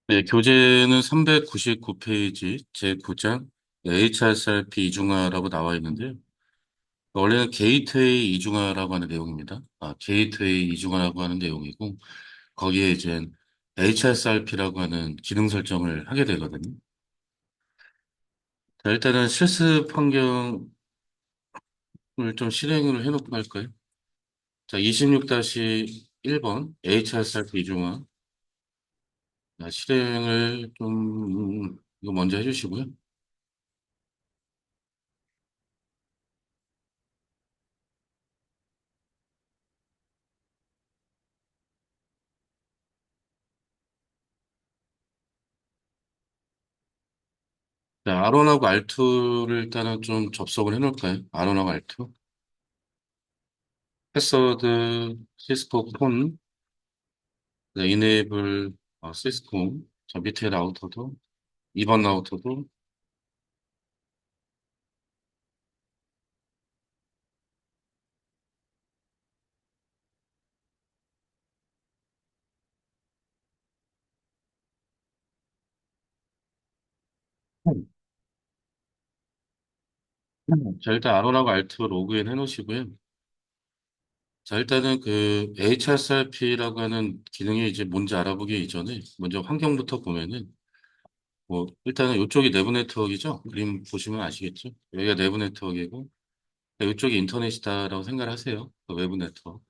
네, 교재는 399페이지 제9장 HSRP 이중화라고 나와 있는데요. 원래는 게이트웨이 이중화라고 하는 내용입니다. 게이트웨이 이중화라고 하는 내용이고, 거기에 이제 HSRP라고 하는 기능 설정을 하게 되거든요. 자, 일단은 실습 환경을 좀 실행을 해놓고 할까요? 자, 26-1번 HSRP 이중화 실행을 이거 먼저 해주시고요. 자, 아론하고 알투를 일단은 좀 접속을 해놓을까요? 아론하고 알투. 패스워드, 시스코 폰, 네, 이네이블, 시스코. 저 밑에 라우터도, 2번 라우터도. 자, 일단 아론하고 알투 로그인 해놓으시고요. 자, 일단은 그 HSRP라고 하는 기능이 이제 뭔지 알아보기 이전에 먼저 환경부터 보면은 뭐 일단은 이쪽이 내부 네트워크이죠. 그림 보시면 아시겠죠? 여기가 내부 네트워크이고 이쪽이 인터넷이다라고 생각을 하세요. 그 외부 네트워크.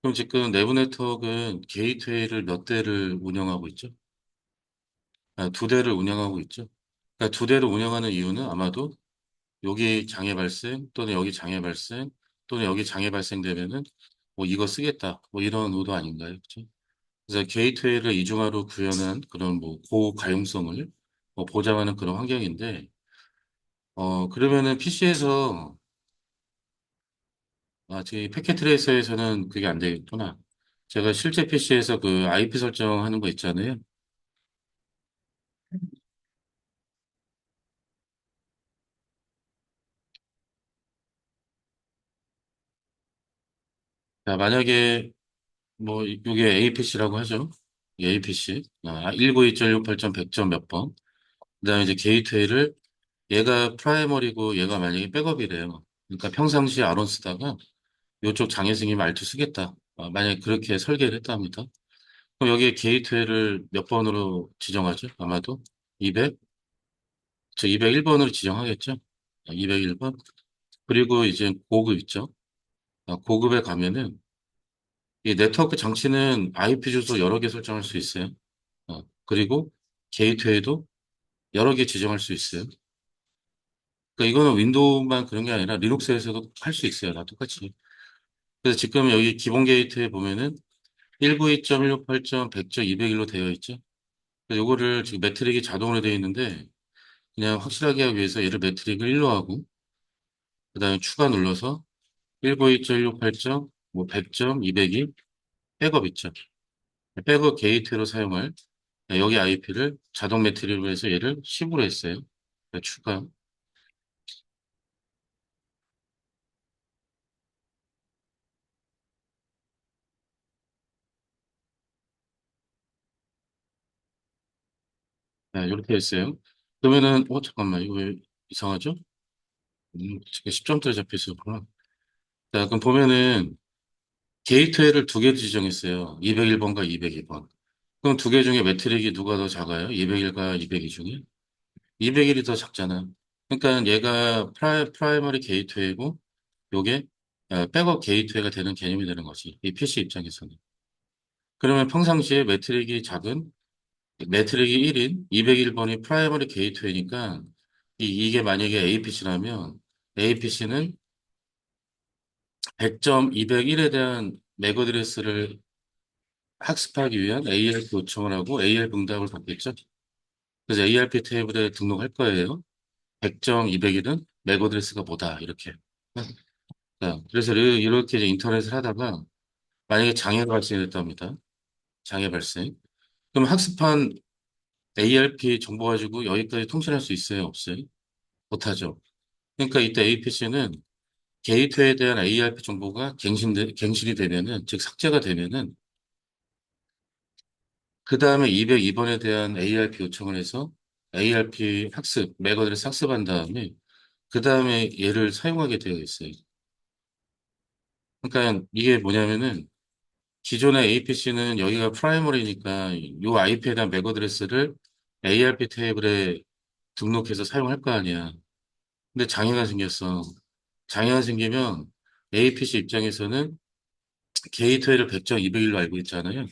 그럼 지금 내부 네트워크는 게이트웨이를 몇 대를 운영하고 있죠? 두 대를 운영하고 있죠. 그러니까 두 대를 운영하는 이유는 아마도 여기 장애 발생 또는 여기 장애 발생 또는 여기 장애 발생되면은 뭐 이거 쓰겠다 뭐 이런 의도 아닌가요? 그렇죠? 그래서 게이트웨이를 이중화로 구현한 그런 뭐 고가용성을 뭐 보장하는 그런 환경인데 그러면은 PC에서 저희 패킷 트레이서에서는 그게 안 되겠구나. 제가 실제 PC에서 그 IP 설정하는 거 있잖아요. 자, 만약에 뭐 이게 APC라고 하죠. APC 192.168.100점 몇 번. 그다음에 이제 게이트웨이를 얘가 프라이머리고 얘가 만약에 백업이래요. 그러니까 평상시에 아론 쓰다가 이쪽 장애생이 말투 쓰겠다. 만약에 그렇게 설계를 했답니다. 그럼 여기에 게이트웨이를 몇 번으로 지정하죠? 아마도 200, 201번으로 지정하겠죠? 201번. 그리고 이제 고급 있죠? 고급에 가면은 이 네트워크 장치는 IP 주소 여러 개 설정할 수 있어요. 그리고 게이트웨이도 여러 개 지정할 수 있어요. 그러니까 이거는 윈도우만 그런 게 아니라 리눅스에서도 할 수 있어요. 다 똑같이. 그래서 지금 여기 기본 게이트에 보면은 192.168.100점 201로 되어 있죠. 그래서 요거를 지금 매트릭이 자동으로 되어 있는데 그냥 확실하게 하기 위해서 얘를 매트릭을 1로 하고 그다음에 추가 눌러서 192.168점 뭐 100점 200이 백업 있죠. 백업 게이트로 사용할 여기 IP를 자동 매트릭으로 해서 얘를 10으로 했어요. 추가. 이렇게 했어요. 그러면은, 잠깐만, 이거 왜 이상하죠? 지금 10점짜리 잡혀 있었구나. 자, 그럼 보면은, 게이트웨이를 두 개 지정했어요. 201번과 202번. 그럼 두 개 중에 매트릭이 누가 더 작아요? 201과 202 중에? 201이 더 작잖아. 그러니까 얘가 프라이머리 게이트웨이고, 요게 백업 게이트웨이가 되는 개념이 되는 거지. 이 PC 입장에서는. 그러면 평상시에 매트릭이 1인 201번이 프라이머리 게이트웨이니까 이게 만약에 APC라면 APC는 100점 201에 대한 맥 어드레스를 학습하기 위한 ARP 요청을 하고 ARP 응답을 받겠죠. 그래서 ARP 테이블에 등록할 거예요. 100점 201은 맥 어드레스가 뭐다 이렇게. 자, 그래서 이렇게 이제 인터넷을 하다가 만약에 장애가 발생했답니다. 장애 발생. 그럼 학습한 ARP 정보 가지고 여기까지 통신할 수 있어요? 없어요? 못하죠. 그러니까 이때 APC는 게이트웨이에 대한 ARP 정보가 갱신이 되면은, 즉 삭제가 되면은 그 다음에 202번에 대한 ARP 요청을 해서 ARP 학습, 맥 어드레스 학습한 다음에 그 다음에 얘를 사용하게 되어 있어요. 그러니까 이게 뭐냐면은 기존의 APC는 여기가 프라이머리니까 이 IP에 대한 맥 어드레스를 ARP 테이블에 등록해서 사용할 거 아니야. 근데 장애가 생겼어. 장애가 생기면 APC 입장에서는 게이트웨이를 100.201로 알고 있잖아요.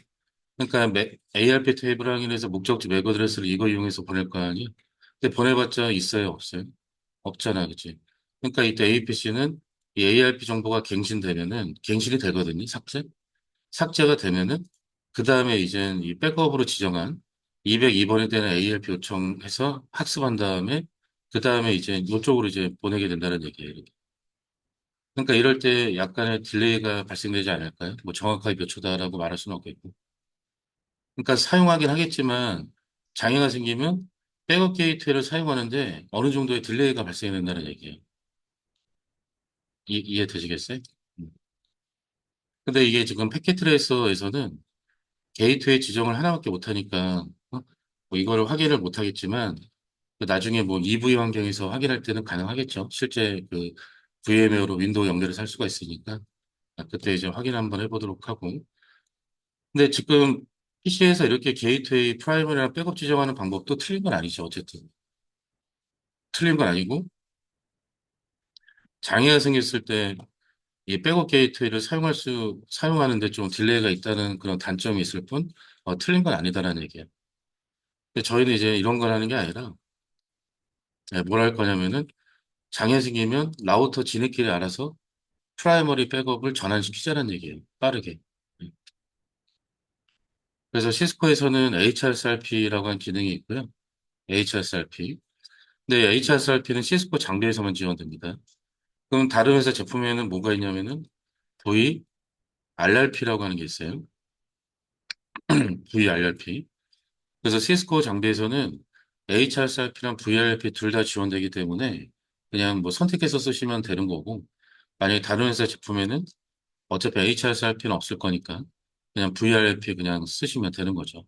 그러니까 ARP 테이블 확인해서 목적지 맥 어드레스를 이거 이용해서 보낼 거 아니야. 근데 보내봤자 있어요, 없어요? 없잖아, 그치? 그러니까 이때 APC는 이 ARP 정보가 갱신되면은 갱신이 되거든요, 삭제가 되면은 그 다음에 이제 이 백업으로 지정한 202번에 대한 ARP 요청해서 학습한 다음에 그 다음에 이제 이쪽으로 이제 보내게 된다는 얘기예요. 그러니까 이럴 때 약간의 딜레이가 발생되지 않을까요? 뭐 정확하게 몇 초다라고 말할 수는 없겠고. 그러니까 사용하긴 하겠지만 장애가 생기면 백업 게이트웨이를 사용하는데 어느 정도의 딜레이가 발생된다는 얘기예요. 이해되시겠어요? 음. 근데 이게 지금 패킷 트레이서에서는 게이트웨이 지정을 하나밖에 못하니까 뭐 이거를 확인을 못하겠지만 그 나중에 뭐 EV 환경에서 확인할 때는 가능하겠죠. 실제 그 VM웨어로 윈도우 연결을 살 수가 있으니까 그때 이제 확인 한번 해보도록 하고. 근데 지금 PC에서 이렇게 게이트웨이 프라이머리랑 백업 지정하는 방법도 틀린 건 아니죠. 어쨌든 틀린 건 아니고 장애가 생겼을 때 이 백업 게이트웨이를 사용하는데 좀 딜레이가 있다는 그런 단점이 있을 뿐 틀린 건 아니다라는 얘기예요. 근데 저희는 이제 이런 걸 하는 게 아니라 뭘 할 거냐면은 장애 생기면 라우터 지네끼리 알아서 프라이머리 백업을 전환시키자는 얘기예요. 빠르게. 음. 그래서 시스코에서는 HRSRP라고 하는 기능이 있고요. HRSRP. 근데 HRSRP는 시스코 장비에서만 지원됩니다. 그럼 다른 회사 제품에는 뭐가 있냐면은 VRRP라고 하는 게 있어요. VRRP. 그래서 시스코 장비에서는 HRSRP랑 VRRP 둘 다 지원되기 때문에 그냥 뭐 선택해서 쓰시면 되는 거고 만약에 다른 회사 제품에는 어차피 HRSRP는 없을 거니까 그냥 VRP 그냥 쓰시면 되는 거죠.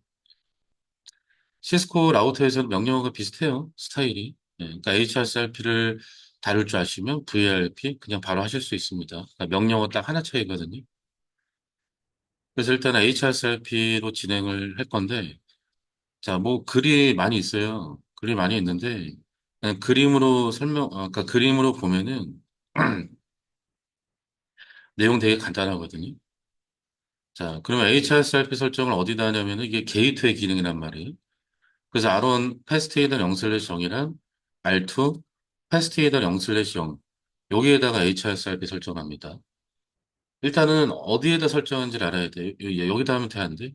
시스코 라우터에서는 명령어가 비슷해요. 스타일이. 그러니까 HRSRP를 다룰 줄 아시면 VRP 그냥 바로 하실 수 있습니다. 그러니까 명령어 딱 하나 차이거든요. 그래서 일단 HRSRP로 진행을 할 건데, 자, 뭐 글이 많이 있어요. 글이 많이 있는데, 그냥 그림으로 그러니까 그림으로 보면은 내용 되게 간단하거든요. 자, 그러면 HRSRP 설정을 어디다 하냐면은 이게 게이트웨이 기능이란 말이에요. 그래서 R1 패스트헤더 0/0이랑 R2 패스트헤더 0/0 여기에다가 HRSRP 설정합니다. 일단은 어디에다 설정하는지를 알아야 돼요. 여기다 하면 되는데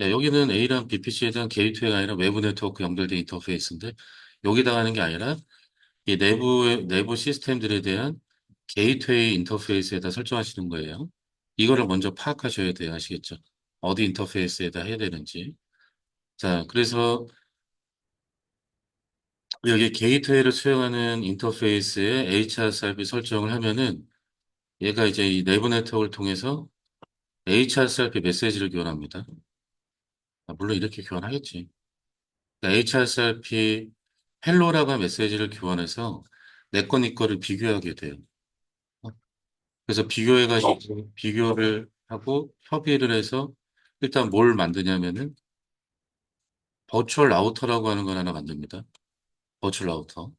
여기는 A랑 BPC에 대한 게이트웨이가 아니라 외부 네트워크 연결된 인터페이스인데 여기다 하는 게 아니라 이 내부 시스템들에 대한 게이트웨이 인터페이스에다 설정하시는 거예요. 이거를 먼저 파악하셔야 돼요. 아시겠죠? 어디 인터페이스에다 해야 되는지. 자, 그래서 여기 게이트웨이를 수행하는 인터페이스에 HRSRP 설정을 하면은 얘가 이제 이 내부 네트워크를 통해서 HRSRP 메시지를 교환합니다. 물론 이렇게 교환하겠지. 그러니까 HRSRP 헬로라고 하는 메시지를 교환해서 내 거, 네 거를 비교하게 돼요. 그래서 비교해가지고 비교를 하고 협의를 해서 일단 뭘 만드냐면은 버추얼 라우터라고 하는 걸 하나 만듭니다. 버추얼 라우터.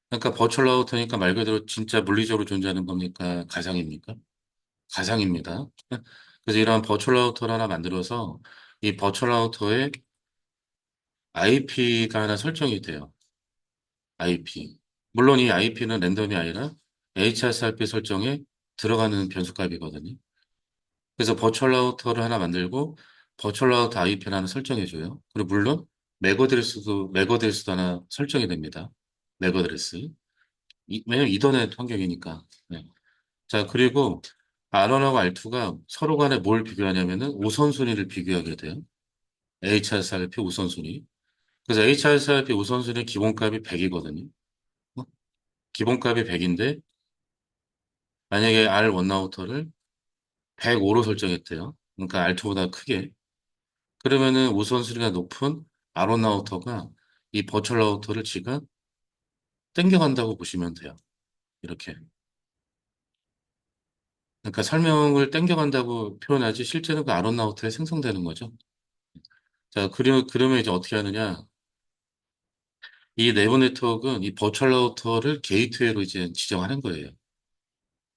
그러니까 버추얼 라우터니까 말 그대로 진짜 물리적으로 존재하는 겁니까? 가상입니까? 가상입니다. 그래서 이러한 버추얼 라우터를 하나 만들어서 이 버추얼 라우터에 IP가 하나 설정이 돼요. IP. 물론 이 IP는 랜덤이 아니라 HRSRP 설정에 들어가는 변수값이거든요. 그래서 버추얼 라우터를 하나 만들고 버추얼 라우터 IP를 하나 설정해줘요. 그리고 물론 맥어드레스도 하나 설정이 됩니다. 맥어드레스. 왜냐면 이더넷 환경이니까. 네. 자, 그리고 R1하고 R2가 서로 간에 뭘 비교하냐면은 우선순위를 비교하게 돼요. HRSRP 우선순위. 그래서 HRSRP 우선순위 기본값이 100이거든요. 기본값이 100인데 만약에 R1 라우터를 105로 설정했대요. 그러니까 R2보다 크게. 그러면은 우선순위가 높은 아론 라우터가 이 버추얼 라우터를 지가 땡겨간다고 보시면 돼요. 이렇게. 그러니까 설명을 땡겨간다고 표현하지 실제는 그 아론 라우터에 생성되는 거죠. 자, 그러면 이제 어떻게 하느냐. 이 내부 네트워크는 이 버추얼 라우터를 게이트웨이로 이제 지정하는 거예요.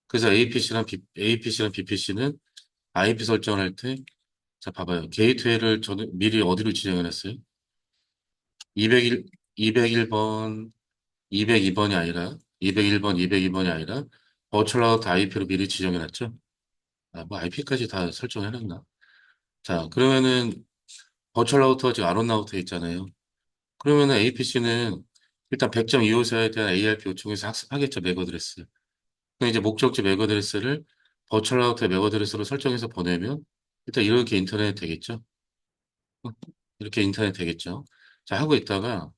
그래서 APC랑 BPC는 IP 설정을 할 때, 자, 봐봐요. 게이트웨이를 저는 미리 어디로 지정해놨어요? 201, 201번, 202번이 아니라, 201번, 202번이 아니라, 버추얼 라우터 IP로 미리 지정해놨죠? 아, 뭐 IP까지 다 설정해놨나? 자, 그러면은, 버추얼 라우터 지금 아론 라우터 있잖아요. 그러면은 APC는 일단 100.25에 대한 ARP 요청해서 학습하겠죠, 맥 어드레스. 그럼 이제 목적지 맥 어드레스를 버추얼 라우터의 맥 어드레스로 설정해서 보내면 일단 이렇게 인터넷 되겠죠. 어? 이렇게 인터넷 되겠죠. 자, 하고 있다가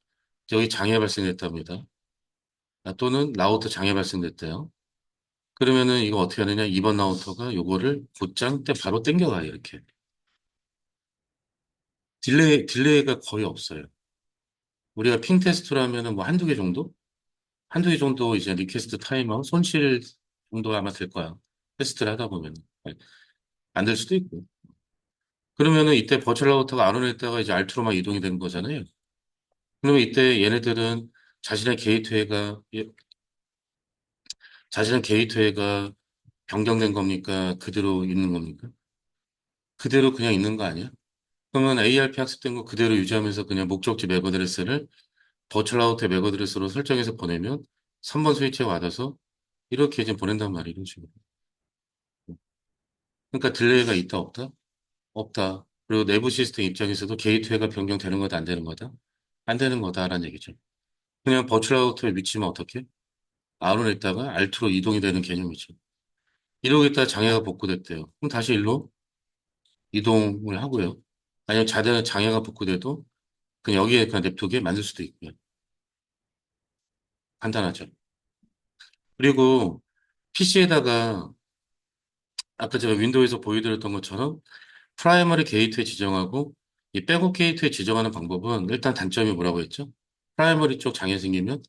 여기 장애 발생됐답니다. 아, 또는 라우터 장애 발생됐대요. 그러면은 이거 어떻게 하느냐? 2번 라우터가 요거를 곧장 때 바로 땡겨가요, 이렇게. 딜레이가 거의 없어요. 우리가 핑 테스트로 하면은 뭐 한두 개 정도? 한두 개 정도 이제 리퀘스트 타임하고 손실 정도 아마 될 거야. 테스트를 하다 보면. 안 될 수도 있고. 그러면은 이때 버추얼 라우터가 안 오냈다가 이제 알트로 막 이동이 되는 거잖아요. 그러면 이때 얘네들은 자신의 게이트웨이가, 자신의 게이트웨이가 변경된 겁니까? 그대로 있는 겁니까? 그대로 그냥 있는 거 아니야? 그러면 ARP 학습된 거 그대로 유지하면서 그냥 목적지 맥 어드레스를 버추얼 라우터의 맥 어드레스로 설정해서 보내면 3번 스위치에 받아서 이렇게 이제 보낸단 말이에요. 이런 식으로. 그러니까 딜레이가 있다 없다? 없다. 그리고 내부 시스템 입장에서도 게이트웨이가 변경되는 거다 안 되는 거다? 안 되는 거다라는 얘기죠. 그냥 버추얼 라우터에 위치면 어떻게? R로 냈다가 Alt로 이동이 되는 개념이죠. 이러고 있다가 장애가 복구됐대요. 그럼 다시 일로 이동을 하고요. 아니면 자대는 장애가 복구돼도 그냥 여기에 그냥 냅두게 만들 수도 있고요. 간단하죠. 그리고 PC에다가 아까 제가 윈도우에서 보여드렸던 것처럼 프라이머리 게이트웨이 지정하고 이 백업 게이트웨이 지정하는 방법은 일단 단점이 뭐라고 했죠? 프라이머리 쪽 장애 생기면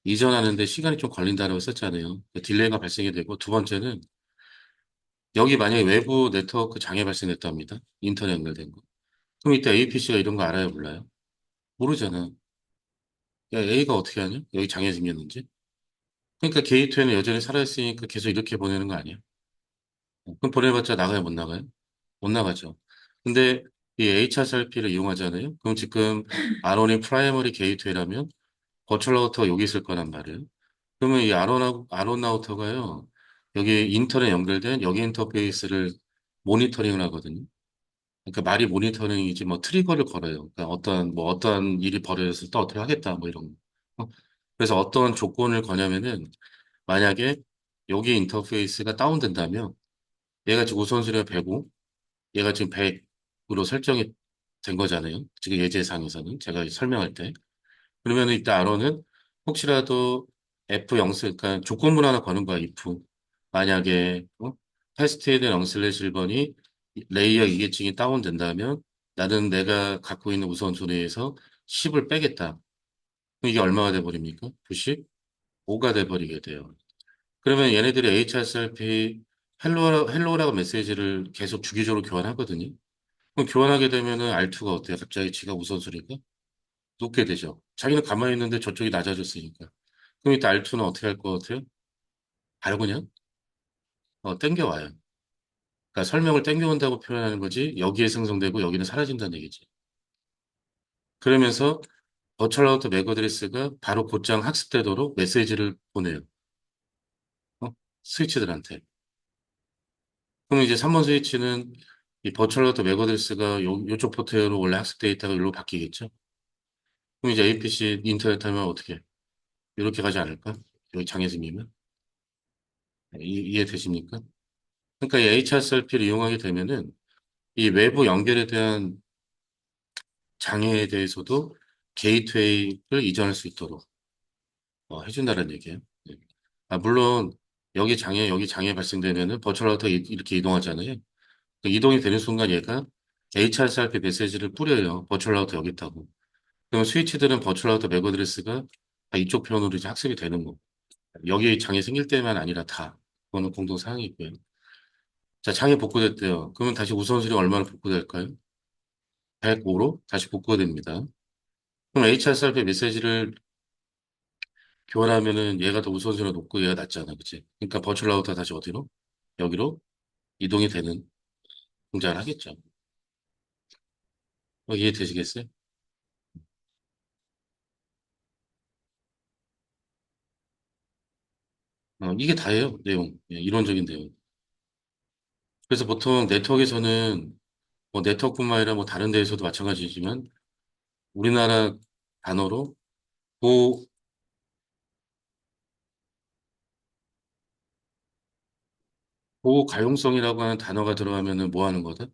이전하는데 시간이 좀 걸린다고 했었잖아요. 딜레이가 발생이 되고 두 번째는 여기 만약에 외부 네트워크 장애 발생했답니다. 인터넷 연결된 거. 그럼 이때 APC가 이런 거 알아요, 몰라요? 모르잖아. 야, A가 어떻게 하냐? 여기 장애 생겼는지. 그러니까 게이트웨이는 여전히 살아있으니까 계속 이렇게 보내는 거 아니야? 그럼 보내봤자 나가요, 못 나가요? 못 나가죠. 근데 이 HRSRP를 이용하잖아요. 그럼 지금 아론이 프라이머리 게이트웨이라면 버추얼 라우터가 여기 있을 거란 말이에요. 그러면 이 아론 라우터가요. 여기 인터넷 연결된 여기 인터페이스를 모니터링을 하거든요. 그러니까 말이 모니터링이지 뭐 트리거를 걸어요. 그러니까 어떤 일이 벌어졌을 때 어떻게 하겠다 뭐 이런 거. 그래서 어떤 조건을 거냐면은 만약에 여기 인터페이스가 다운된다면 얘가 지금 우선순위가 105, 얘가 지금 100으로 설정이 된 거잖아요. 지금 예제상에서는 제가 설명할 때. 그러면 이따 아로는 혹시라도 F0, 그러니까 조건문 하나 거는 거야, if. 만약에, 테스트에는 0/1번이 레이어 이계층이 다운된다면 나는 내가 갖고 있는 우선순위에서 10을 빼겠다. 그럼 이게 얼마가 돼버립니까? 95가 돼버리게 돼요. 그러면 얘네들이 HSRP 헬로라고 메시지를 계속 주기적으로 교환하거든요. 그럼 교환하게 되면은 R2가 어때요? 갑자기 지가 우선순위가 높게 되죠. 자기는 가만히 있는데 저쪽이 낮아졌으니까. 그럼 이때 R2는 어떻게 할 것 같아요? 바로 그냥 땡겨와요. 그러니까 설명을 땡겨온다고 표현하는 거지 여기에 생성되고 여기는 사라진다는 얘기지. 그러면서 버추얼 라우터 맥 어드레스가 바로 곧장 학습되도록 메시지를 보내요. 어? 스위치들한테. 그럼 이제 3번 스위치는 이 버추얼 라우터 맥 어드레스가 요쪽 포트로 원래 학습 데이터가 여기로 바뀌겠죠. 그럼 이제 APC 인터넷 하면 어떻게 해? 이렇게 가지 않을까? 여기 장애 생기면? 이해되십니까? 그러니까 이 HSRP를 이용하게 되면은 이 외부 연결에 대한 장애에 대해서도 게이트웨이를 이전할 수 있도록 해준다는 얘기예요. 네. 아, 물론 여기 장애 발생되면은 버추얼 라우터 이렇게 이동하잖아요. 그 이동이 되는 순간 얘가 HRSRP 메시지를 뿌려요. 버추얼 라우터 여기 있다고. 그러면 스위치들은 버추얼 라우터 맥 어드레스가 다 이쪽 편으로 이제 학습이 되는 거. 여기 장애 생길 때만 아니라 다. 그거는 공동 사항이고요. 자, 장애 복구됐대요. 그러면 다시 우선순위 얼마나 복구될까요? 105로 다시 복구가 됩니다. 그럼 HRSRP 메시지를 교환하면은 얘가 더 우선순위가 높고 얘가 낮잖아. 그치? 그러니까 버추얼 라우터 다시 어디로? 여기로 이동이 되는 동작을 하겠죠. 이해되시겠어요? 이게 다예요, 내용. 예, 이론적인 내용. 그래서 보통 네트워크에서는 뭐 네트워크뿐만 아니라 뭐 다른 데에서도 마찬가지지만 우리나라 단어로 고, 고가용성이라고 하는 단어가 들어가면은 뭐 하는 거다?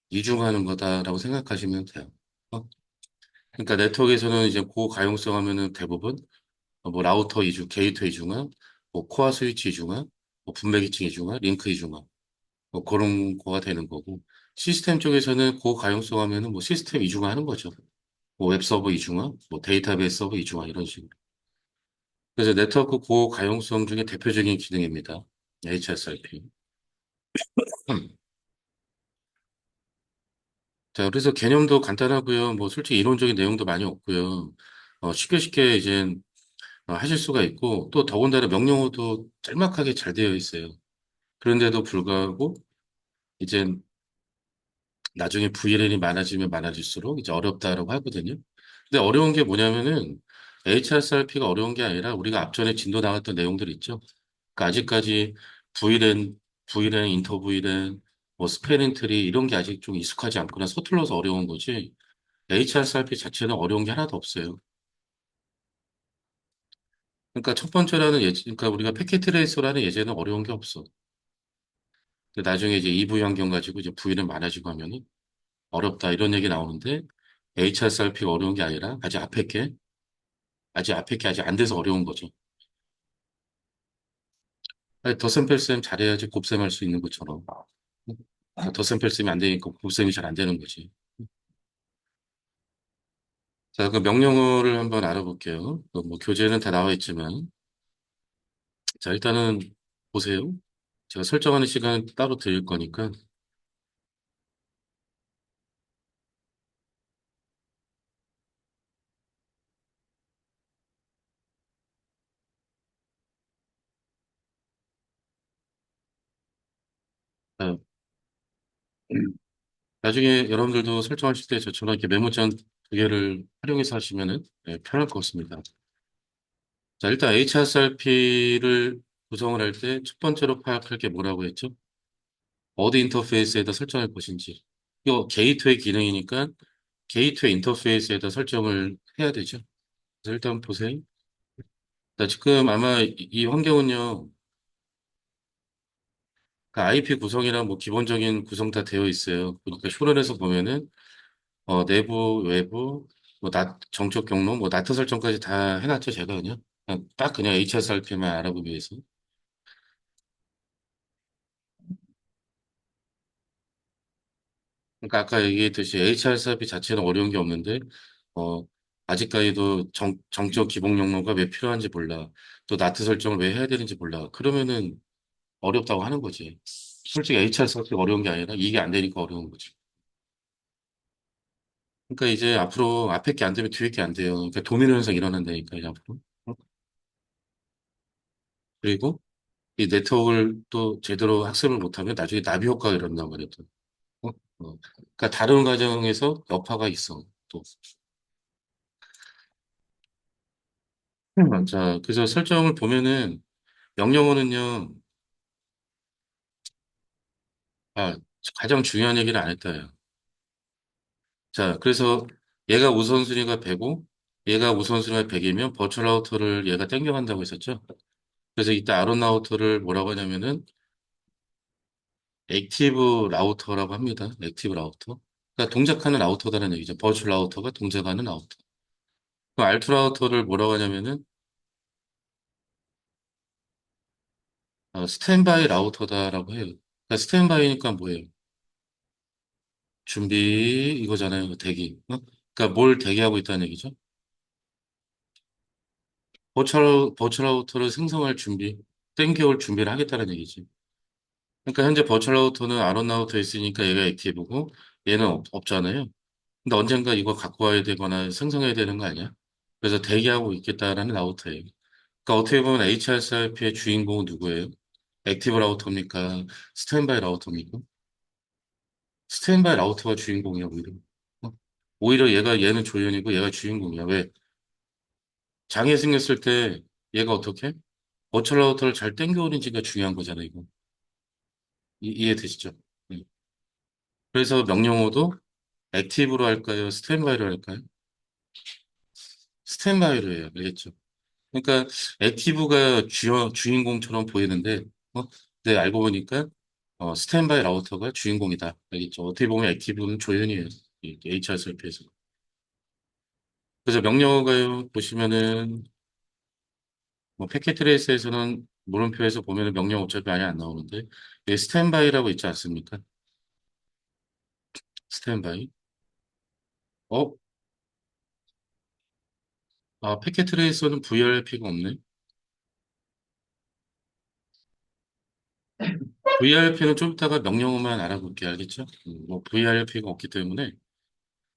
이중하는 거다라고 생각하시면 돼요. 어? 그러니까 네트워크에서는 이제 고가용성 하면은 대부분 뭐 라우터 이중, 게이트 이중화, 뭐 코어 스위치 이중화, 뭐 분배 기층 이중화, 링크 이중화 뭐 그런 거가 되는 거고 시스템 쪽에서는 고가용성 하면은 뭐 시스템 이중화 하는 거죠. 뭐 웹서버 이중화, 뭐 데이터베이스 서버 이중화 이런 식으로. 그래서 네트워크 고가용성 중에 대표적인 기능입니다. HSRP. 자, 그래서 개념도 간단하고요. 뭐 솔직히 이론적인 내용도 많이 없고요. 쉽게 쉽게 이제 하실 수가 있고 또 더군다나 명령어도 짤막하게 잘 되어 있어요. 그런데도 불구하고 이제 나중에 VLN이 많아지면 많아질수록 이제 어렵다라고 하거든요. 근데 어려운 게 뭐냐면은 HSRP가 어려운 게 아니라 우리가 앞전에 진도 나갔던 내용들 있죠. 그러니까 아직까지 VLAN, VLAN, 인터 VLAN, 뭐 스패닝 트리 이런 게 아직 좀 익숙하지 않거나 서툴러서 어려운 거지. HRSRP 자체는 어려운 게 하나도 없어요. 그러니까 첫 번째라는 그러니까 우리가 패킷 트레이서라는 예제는 어려운 게 없어. 근데 나중에 이제 EV 환경 가지고 이제 VLAN 많아지고 하면은 어렵다 이런 얘기 나오는데 HRSRP가 어려운 게 아니라 아직 앞에 게 아직 안 돼서 어려운 거죠. 아니, 덧셈 뺄셈 잘해야지 곱셈 할 수 있는 것처럼. 덧셈 뺄셈이 안 되니까 곱셈이 잘 안 되는 거지. 자, 그 명령어를 한번 알아볼게요. 뭐 교재는 다 나와 있지만, 자, 일단은 보세요. 제가 설정하는 시간 따로 드릴 거니까, 자, 나중에 여러분들도 설정하실 때 저처럼 이렇게 메모장 두 개를 활용해서 하시면은 편할 것 같습니다. 자, 일단 HRSRP를 구성을 할 때 첫 번째로 파악할 게 뭐라고 했죠? 어디 인터페이스에다 설정할 것인지. 이거 게이트웨이 기능이니까 게이트웨이 인터페이스에다 설정을 해야 되죠. 그래서 일단 보세요. 자, 지금 아마 이 환경은요, 그 IP 구성이랑 뭐 기본적인 구성 다 되어 있어요. 그러니까 쇼런에서 보면은, 내부, 외부, 뭐, 정적 경로, 뭐, 나트 설정까지 다 해놨죠, 제가 그냥 딱 그냥 HSRP만 알아보기 위해서. 그러니까 아까 얘기했듯이 HRSRP 자체는 어려운 게 없는데, 어, 아직까지도 정적 기본 용로가 왜 필요한지 몰라. 또 나트 설정을 왜 해야 되는지 몰라. 그러면은 어렵다고 하는 거지. 솔직히 HRSRP가 어려운 게 아니라 이게 안 되니까 어려운 거지. 그러니까 이제 앞으로 앞에 게 안 되면 뒤에 게 안 돼요. 그러니까 도미노 현상 일어난다니까, 이제 앞으로. 그리고 이 네트워크를 또 제대로 학습을 못하면 나중에 나비 효과가 일어난단 말이야, 또. 그러니까 다른 과정에서 여파가 있어, 또. 자, 그래서 설정을 보면은 명령어는요, 아, 가장 중요한 얘기를 안 했다요. 자, 그래서 얘가 우선순위가 100고 얘가 우선순위가 100이면 버추얼 라우터를 얘가 땡겨간다고 했었죠. 그래서 이때 아론 라우터를 뭐라고 하냐면은 액티브 라우터라고 합니다. 액티브 라우터. 그러니까 동작하는 라우터다라는 얘기죠. 버추얼 라우터가 동작하는 라우터. 그 알투 라우터를 뭐라고 하냐면은 스탠바이 라우터다라고 해요. 그러니까 스탠바이니까 뭐예요? 준비 이거잖아요. 그 대기. 어? 그러니까 뭘 대기하고 있다는 얘기죠. 버추얼 아우터를 생성할 준비, 땡겨올 준비를 하겠다는 얘기지. 그러니까 현재 버추얼 아우터는 아론 아우터에 있으니까 얘가 액티브고 얘는 없잖아요. 근데 언젠가 이거 갖고 와야 되거나 생성해야 되는 거 아니야? 그래서 대기하고 있겠다라는 아우터예요. 그러니까 어떻게 보면 HRSRP의 주인공은 누구예요? 액티브 라우터입니까? 스탠바이 라우터입니까? 스탠바이 라우터가 주인공이야, 오히려. 어? 오히려 얘는 조연이고 얘가 주인공이야. 왜? 장애 생겼을 때 얘가 어떻게? 버추얼 라우터를 잘 땡겨오는지가 중요한 거잖아, 이거. 이해되시죠? 네. 그래서 명령어도 액티브로 할까요? 스탠바이로 할까요? 스탠바이로 해요. 알겠죠? 그러니까 액티브가 주인공처럼 보이는데, 어? 근데 알고 보니까 스탠바이 라우터가 주인공이다. 알겠죠? 어떻게 보면 액티브는 조연이에요. 이 HRSRP에서. 그래서 명령어가요, 보시면은, 뭐, 패킷 트레이스에서는 물음표에서 보면은 명령 어차피 많이 안 나오는데, 여기 스탠바이라고 있지 않습니까? 스탠바이. 어? 아, 패킷 트레이서는 VRP가 없네. VRP는 좀 이따가 명령어만 알아볼게요. 알겠죠? 뭐, VRP가 없기 때문에.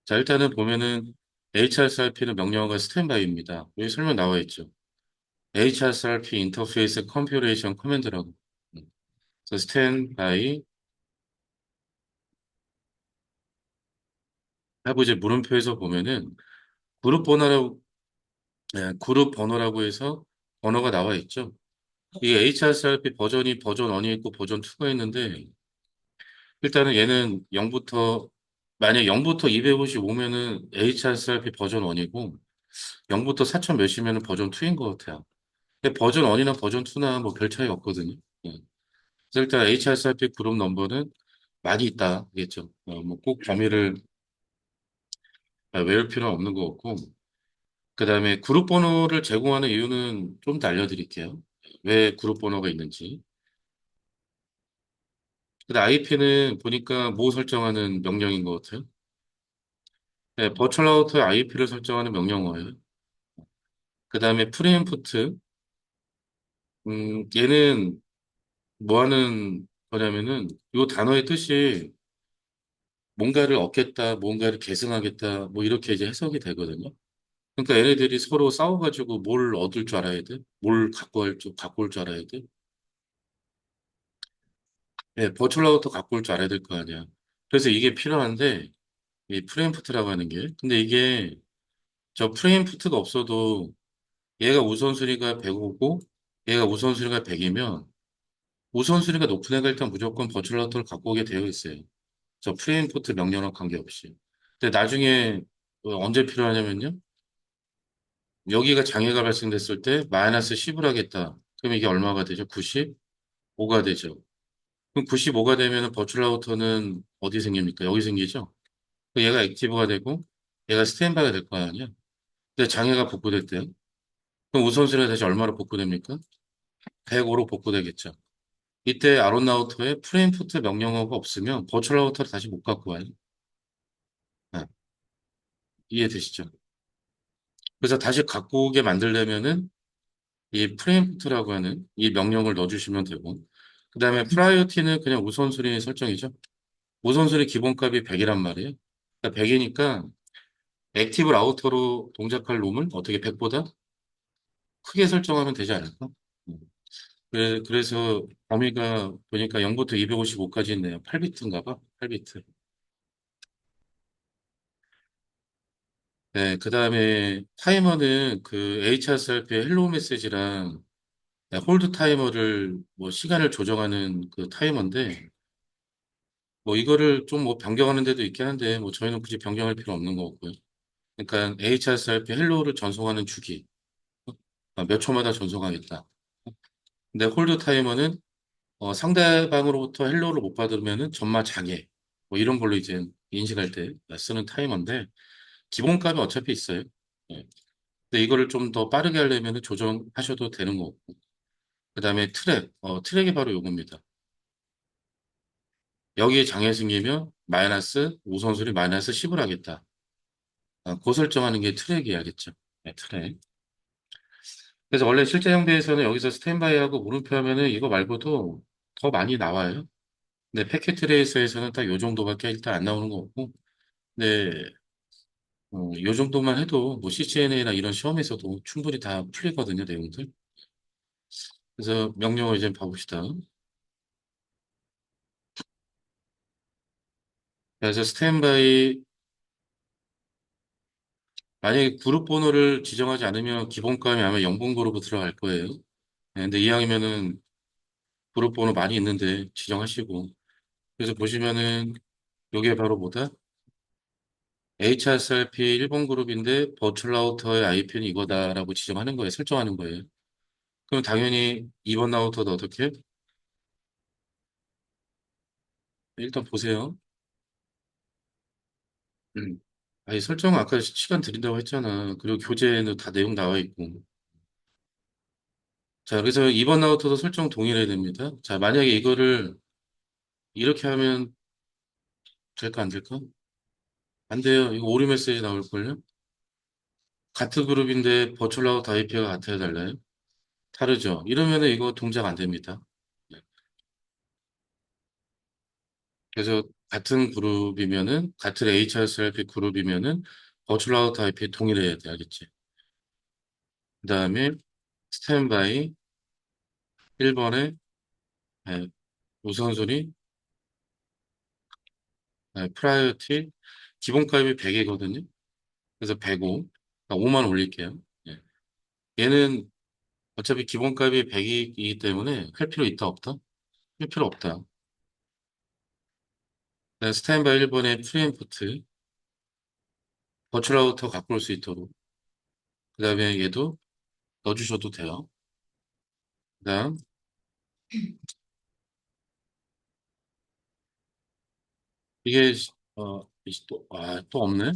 자, 일단은 보면은, HRSRP는 명령어가 스탠바이입니다. 여기 설명 나와 있죠. HRSRP 인터페이스 컴퓨레이션 커맨드라고. 그래서 스탠바이 하고 이제 물음표에서 보면은, 그룹 번호라고, 그룹 번호라고 해서 번호가 나와 있죠. 이게 HRSRP 버전 1이 있고 버전 2가 있는데, 일단은 얘는 0부터, 만약 0부터 255면은 HRSRP 버전 1이고, 0부터 4000 몇이면은 버전 2인 것 같아요. 근데 버전 1이나 버전 2나 뭐 별 차이 없거든요. 예. 그래서 일단 HRSRP 그룹 넘버는 많이 있다겠죠. 뭐꼭 범위를 외울 필요는 없는 것 같고, 그 다음에 그룹 번호를 제공하는 이유는 좀 더 알려드릴게요. 왜 그룹 번호가 있는지. 근데 IP는 보니까 뭐 설정하는 명령인 것 같아요. 네, 버추얼 라우터의 IP를 설정하는 명령어예요. 그 다음에 프리엠프트. 얘는 뭐 하는 거냐면은 이 단어의 뜻이 뭔가를 얻겠다, 뭔가를 계승하겠다, 뭐 이렇게 이제 해석이 되거든요. 그러니까 얘네들이 서로 싸워가지고 뭘 얻을 줄 알아야 돼? 뭘 갖고 올 줄 알아야 돼? 네, 버추얼 라우터 갖고 올 줄 알아야 될 거 아니야. 그래서 이게 필요한데, 이 프리엠프트라고 하는 게. 근데 이게 저 프리엠프트가 없어도 얘가 우선순위가 105고 얘가 우선순위가 100이면 우선순위가 높은 애가 일단 무조건 버추얼 라우터를 갖고 오게 되어 있어요. 저 프리임포트 명령과 관계없이. 근데 나중에 언제 필요하냐면요. 여기가 장애가 발생됐을 때 마이너스 10을 하겠다. 그럼 이게 얼마가 되죠? 95가 되죠. 그럼 95가 되면 버추얼 라우터는 어디 생깁니까? 여기 생기죠? 그럼 얘가 액티브가 되고 얘가 스탠바이가 될 거 아니야? 근데 장애가 복구됐대요. 그럼 우선순위가 다시 얼마로 복구됩니까? 105로 복구되겠죠. 이때 아론 라우터에 프레임푸트 명령어가 없으면 버추얼 라우터를 다시 못 갖고 와요. 네, 이해되시죠? 그래서 다시 갖고 오게 만들려면은 이 프레임푸트라고 하는 이 명령을 넣어주시면 되고, 그 다음에 프라이어티는 그냥 우선순위 설정이죠. 우선순위 기본값이 100이란 말이에요. 그러니까 100이니까 액티브 라우터로 동작할 놈을 어떻게 100보다 크게 설정하면 되지 않을까? 음. 그래서 범위가 보니까 0부터 255까지 있네요. 8비트인가 봐. 8비트. 네, 그 다음에 타이머는 그 HRSRP의 헬로우 메시지랑 홀드 타이머를 뭐 시간을 조정하는 그 타이머인데 뭐 이거를 좀 뭐 변경하는 데도 있긴 한데 뭐 저희는 굳이 변경할 필요 없는 거 같고요. 그러니까 HRSRP 헬로우를 전송하는 주기 몇 초마다 전송하겠다. 근데 홀드 타이머는 상대방으로부터 헬로우를 못 받으면은 전마 장애 뭐 이런 걸로 이제 인식할 때 쓰는 타이머인데 기본값이 어차피 있어요. 예. 근데 이거를 좀 더 빠르게 하려면 조정하셔도 되는 거고. 그 다음에 트랙이 바로 요겁니다. 여기에 장애 생기면 마이너스 우선순위 마이너스 10을 하겠다. 그 설정하는 게 트랙이야겠죠. 네, 트랙. 그래서 원래 실제 형태에서는 여기서 스탠바이하고 물음표 하면은 이거 말고도 더 많이 나와요. 근데 패킷 레이스에서는 딱 요 정도밖에 일단 안 나오는 거 같고, 네, 요 정도만 해도 뭐 CCNA나 이런 시험에서도 충분히 다 풀리거든요, 내용들. 그래서 명령어 이제 봐봅시다. 그래서 스탠바이, 만약에 그룹 번호를 지정하지 않으면 기본감이 아마 0번 그룹으로 들어갈 거예요. 네, 근데 이왕이면은 그룹 번호 많이 있는데 지정하시고. 그래서 보시면은 요게 바로 뭐다? HSRP 1번 그룹인데 버추얼 라우터의 IP는 이거다라고 지정하는 거예요. 설정하는 거예요. 그럼 당연히 2번 라우터도 어떻게? 일단 보세요. 음. 아니, 설정 아까 시간 드린다고 했잖아. 그리고 교재에는 다 내용 나와 있고. 자, 그래서 2번 라우터도 설정 동일해야 됩니다. 자, 만약에 이거를 이렇게 하면 될까, 안 될까? 안 돼요. 이거 오류 메시지 나올걸요? 같은 그룹인데 버추얼 라우터 IP가 같아야 달라요? 다르죠? 이러면은 이거 동작 안 됩니다. 네. 그래서 같은 그룹이면은, 같은 HRSRP 그룹이면은 버추얼 라우터 IP 동일해야 돼. 알겠지? 그 다음에 스탠바이 1번에 우선순위 프라이어티 기본값이 100이거든요. 그래서 105, 5만 올릴게요. 예. 얘는 어차피 기본값이 100이기 때문에 할 필요 있다 없다? 할 필요 없다. 스탠바이 1번에 프리앰프트 버추라우터 갖고 올 수 있도록 그 다음에 얘도 넣어주셔도 돼요. 그 다음 이게 또 없네.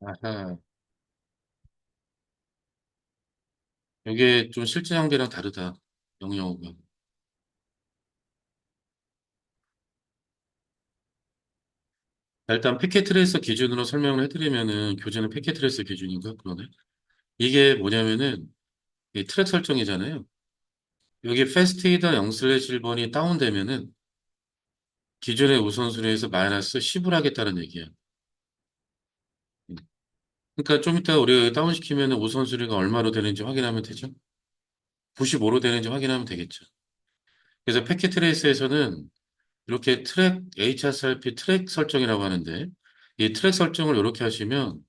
아하, 이게 좀 실제 한계랑 다르다. 영영어가. 일단 패킷 트레이서 기준으로 설명을 해드리면은 교재는 패킷 트레이서 기준인가 그러네. 이게 뭐냐면은 이 트랙 설정이잖아요. 여기 패스트이더 0/1번이 다운되면은 기존의 우선순위에서 마이너스 10을 하겠다는 얘기야. 음. 그러니까 좀 이따 우리가 다운시키면 우선순위가 얼마로 되는지 확인하면 되죠. 95로 되는지 확인하면 되겠죠. 그래서 패킷 트레이스에서는 이렇게 트랙, HSRP 트랙 설정이라고 하는데 이 트랙 설정을 이렇게 하시면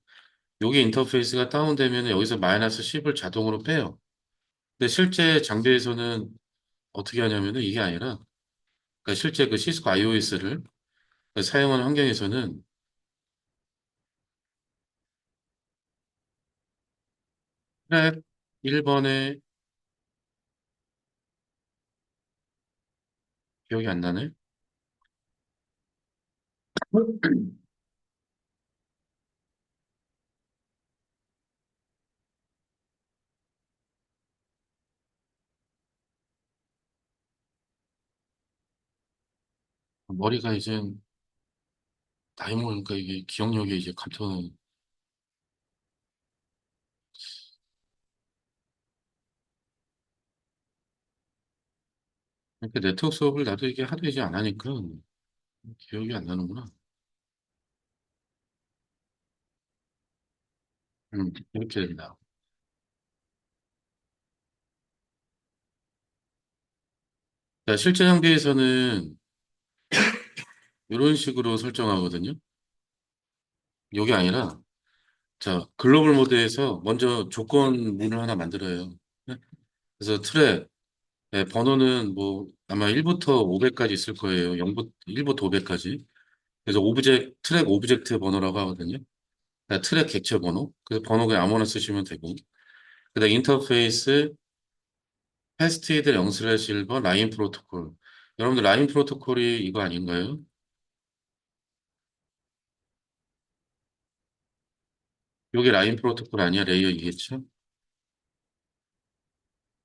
여기 인터페이스가 다운되면 여기서 마이너스 10을 자동으로 빼요. 근데 실제 장비에서는 어떻게 하냐면은 이게 아니라 그러니까 실제 그 시스코 iOS를 사용하는 환경에서는 트랙 1번에 기억이 안 나네. 머리가 이제 나이 먹으니까 이게 기억력이 이제 감퇴는. 이렇게 네트워크 수업을 나도 이게 하도 이제 안 하니까 기억이 안 나는구나. 이렇게 된다. 자, 실제 장비에서는 이런 식으로 설정하거든요. 이게 아니라, 자, 글로벌 모드에서 먼저 조건문을 하나 만들어요. 네? 그래서 트랙, 번호는 뭐 아마 1부터 500까지 있을 거예요. 1부터 500까지. 그래서 트랙 오브젝트 번호라고 하거든요. 그러니까 트랙 객체 번호. 그래서 번호 그냥 아무나 쓰시면 되고. 그다음 인터페이스 패스트이드 0/1번 라인 프로토콜. 여러분들 라인 프로토콜이 이거 아닌가요? 요게 라인 프로토콜 아니야? 레이어 2계층?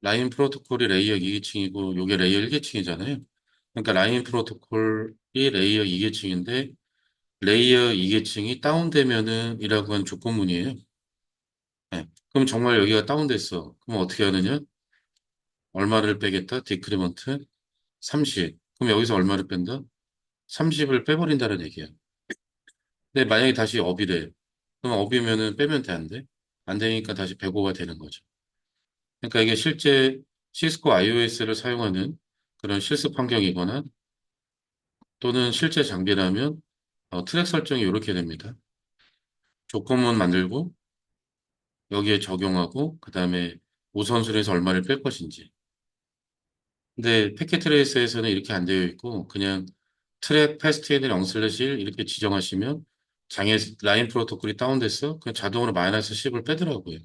라인 프로토콜이 레이어 2계층이고 요게 레이어 1계층이잖아요. 그러니까 라인 프로토콜이 레이어 2계층인데 레이어 2계층이 다운되면은 이라고 한 조건문이에요. 네. 그럼 정말 여기가 다운됐어. 그럼 어떻게 하느냐? 얼마를 빼겠다? 디크리먼트 30. 그럼 여기서 얼마를 뺀다? 30을 빼버린다는 얘기야. 근데 만약에 다시 업이래. 그럼 업이면은 빼면 돼, 안 돼? 안 되니까 다시 105가 되는 거죠. 그러니까 이게 실제 시스코 iOS를 사용하는 그런 실습 환경이거나 또는 실제 장비라면 트랙 설정이 이렇게 됩니다. 조건문 만들고 여기에 적용하고 그다음에 우선순위에서 얼마를 뺄 것인지. 근데 패킷 트레이스에서는 이렇게 안 되어 있고 그냥 트랙 패스트헤드 0/1 이렇게 지정하시면 장애 라인 프로토콜이 다운됐어? 그냥 자동으로 마이너스 10을 빼더라고요.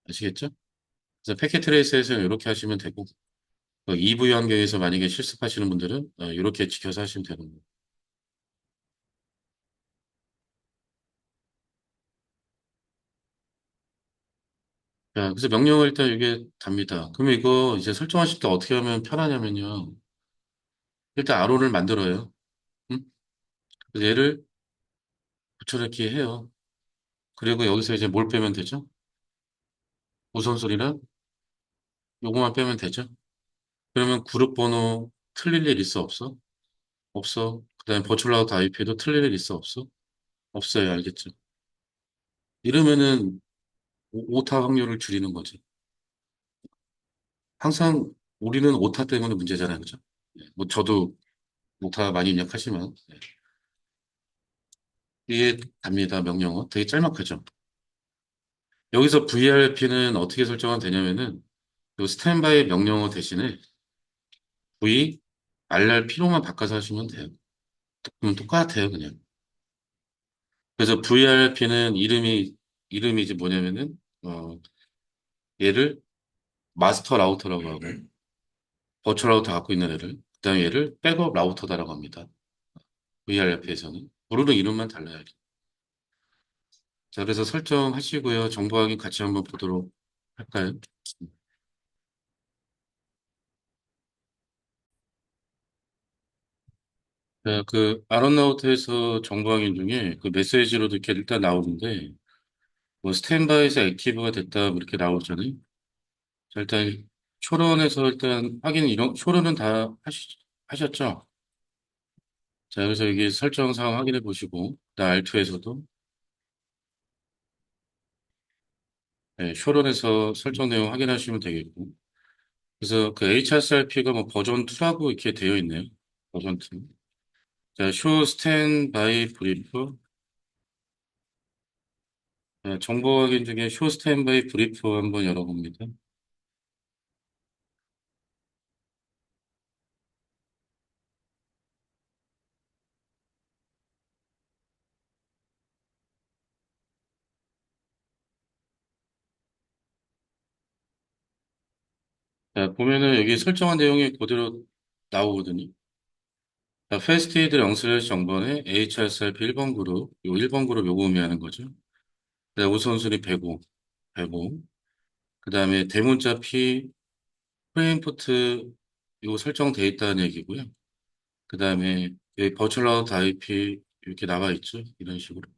아시겠죠? 그래서 패킷 트레이스에서는 이렇게 하시면 되고 EV 환경에서 만약에 실습하시는 분들은 이렇게 지켜서 하시면 되는 거예요. 자, 그래서 명령을 일단 이게 답니다. 그러면 이거 이제 설정하실 때 어떻게 하면 편하냐면요. 일단 arrow를 만들어요. 응? 그래서 얘를 붙여넣기 해요. 그리고 여기서 이제 뭘 빼면 되죠? 우선순위랑 요거만 빼면 되죠? 그러면 그룹 번호 틀릴 일 있어 없어? 없어. 그다음에 버추얼아웃 IP도 틀릴 일 있어 없어? 없어요. 알겠죠? 이러면은 오타 확률을 줄이는 거지. 항상 우리는 오타 때문에 문제잖아요. 그죠? 예, 뭐 저도 오타 많이 입력하지만 예. 이게 답니다. 명령어. 되게 짤막하죠? 여기서 VRP는 어떻게 설정하면 되냐면은 요 스탠바이 명령어 대신에 V, RRP로만 바꿔서 하시면 돼요. 그럼 똑같아요, 그냥. 그래서 VRP는 이름이 이제 뭐냐면은, 얘를 마스터 라우터라고 하고, 버추얼 라우터 갖고 있는 애를, 그 다음에 얘를 백업 라우터다라고 합니다. VRP에서는. 부르는 이름만 달라요. 자, 그래서 설정하시고요. 정보 확인 같이 한번 보도록 할까요? 자, 그, 아론라우트에서 정보 확인 중에 그 메시지로도 이렇게 일단 나오는데, 뭐, 스탠바이에서 액티브가 됐다, 뭐 이렇게 나오잖아요. 자, 일단, 초론에서 일단 확인, 초론은 다 하셨죠? 자, 그래서 여기 설정 사항 확인해 보시고, R2에서도, 네, 초론에서 설정 내용 확인하시면 되겠고, 그래서 그 HSRP가 뭐 버전 2라고 이렇게 되어 있네요. 버전 2. 자, show stand by brief. 네, 정보 확인 중에 show stand by brief 한번 열어봅니다. 자, 보면은 여기 설정한 내용이 그대로 나오거든요. 자, 패스트리드 영슬 정보는 HSRP 1번 그룹, 요 1번 그룹 요거 의미하는 거죠. 네, 우선순위 105, 105. 그 다음에 대문자 P, 프레임포트 요거 설정돼 있다는 얘기고요. 그 다음에 여기 버추얼아웃 IP 이렇게 나와 있죠. 이런 식으로.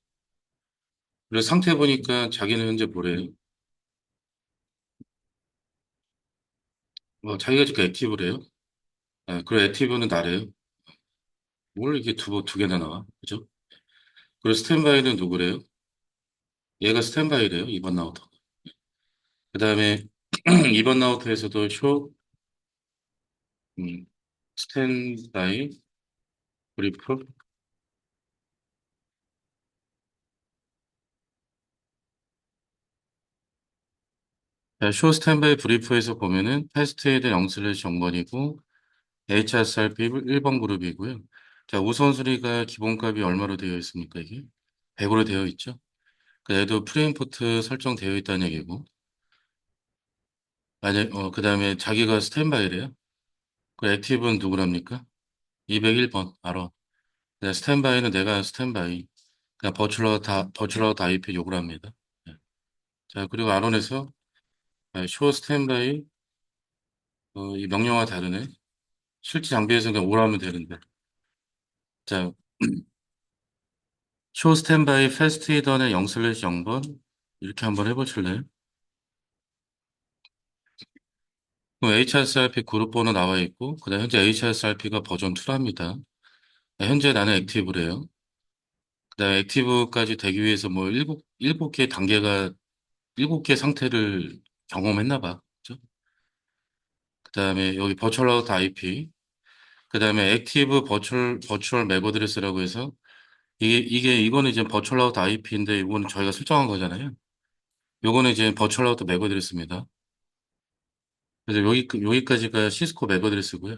그래서 상태 보니까 자기는 현재 뭐래요? 자기가 지금 액티브래요. 아, 그리고 액티브는 나래요. 뭘 이게 두 개나 나와? 그죠? 그리고 스탠바이는 누구래요? 얘가 스탠바이래요. 2번 나우터. 그 다음에 2번 나우터에서도 음, 스탠바이 브리프. 쇼 스탠바이 브리프에서 보면은 패스트에드 영슬래시 정번이고 HSRP 1번 그룹이고요. 자, 우선순위가 기본값이 얼마로 되어 있습니까, 이게? 100으로 되어 있죠? 얘도 프레임 포트 설정되어 있다는 얘기고. 그 다음에 자기가 스탠바이래요. 그 액티브는 누구랍니까? 201번, 알아. 스탠바이는 내가 스탠바이. 그냥 버추얼아웃 IP 요구를 합니다. 예. 자, 그리고 아론에서 쇼 스탠바이, 이 명령어가 다르네. 실제 장비에서 그냥 오라면 되는데. 자, 쇼 스탠바이 패스트 히던의 0/0번 이렇게 한번 해보실래요? 그럼 HSRP 그룹 번호 나와 있고, 그다음 현재 HSRP가 버전 2랍니다. 현재 나는 액티브래요. 그다음에 액티브까지 되기 위해서 뭐 일곱 개 단계가 일곱 개 상태를 경험했나 봐. 그죠? 그다음에 여기 버추얼아웃 IP, 그다음에 액티브 버추얼 맥 어드레스라고 해서 이거는 이제 버추얼아웃 IP인데 이거는 저희가 설정한 거잖아요. 요거는 이제 버추얼아웃 맥 어드레스입니다. 그래서 여기까지가 시스코 맥 어드레스고요.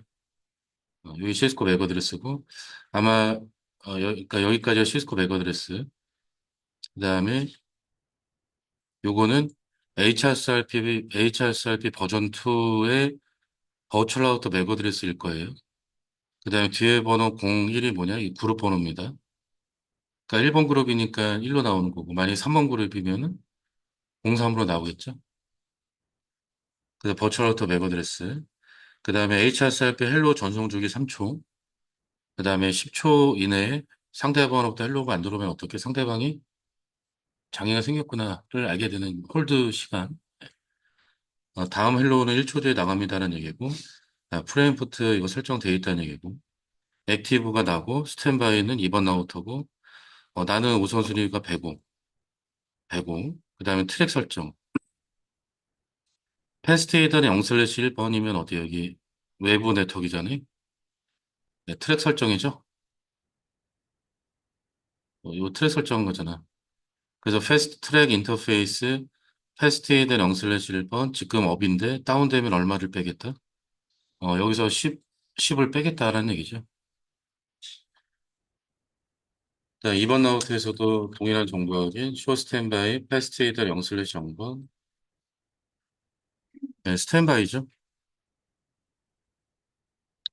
여기 시스코 맥 어드레스고 아마 그러니까 여기까지가 시스코 맥 어드레스. 그다음에 요거는 HRSRP 버전 2의 버추얼아웃 맥 어드레스일 거예요. 그다음에 뒤에 번호 01이 뭐냐? 이 그룹 번호입니다. 그러니까 1번 그룹이니까 1로 나오는 거고, 만약에 3번 그룹이면은 03으로 나오겠죠? 그다음 버추얼아웃 맥 어드레스. 그다음에 HRSRP 헬로 전송 주기 3초. 그다음에 10초 이내에 상대방으로부터 헬로가 안 들어오면 어떻게 상대방이 장애가 생겼구나를 알게 되는 홀드 시간. 다음 헬로우는 1초 뒤에 나갑니다는 얘기고, 프레임포트 이거 설정되어 있다는 얘기고, 액티브가 나고, 스탠바이는 2번 나우터고, 나는 우선순위가 105. 그 다음에 트랙 설정. 패스트에이더는 0/1번이면 어디 여기 외부 네트워크잖아요. 네, 트랙 설정이죠. 이거 트랙 설정한 거잖아. 그래서 패스트 트랙 인터페이스, 패스트에이더 0/1번, 지금 업인데, 다운되면 얼마를 빼겠다? 여기서 10을 빼겠다라는 얘기죠. 자, 이번 나우트에서도 동일한 정보역인 쇼 스탠바이 패스트에이더 0/0번. 네, 스탠바이죠.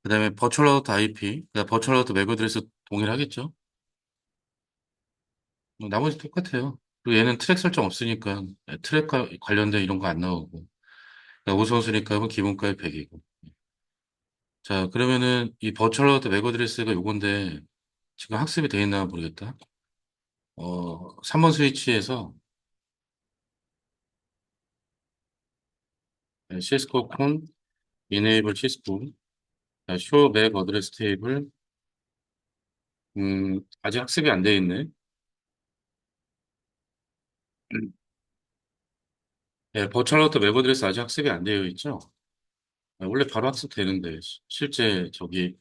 그 다음에 버추얼아웃 IP, 그러니까 버추얼아웃 맥 어드레스 동일하겠죠. 나머지 똑같아요. 그리고 얘는 트랙 설정 없으니까 트랙과 관련된 이런 거 안 나오고. 그러니까 우선순위 값은 기본값이 100이고. 자, 그러면은 이 버추얼아웃 맥 어드레스가 요건데 지금 학습이 돼 있나 모르겠다. 3번 스위치에서 시스코 콘 이네이블 시스코 쇼 맥 어드레스 테이블 아직 학습이 안 돼 있네. 네, 버추얼아웃 맥 어드레스 아직 학습이 안 되어 있죠. 원래 바로 학습되는데 실제 저기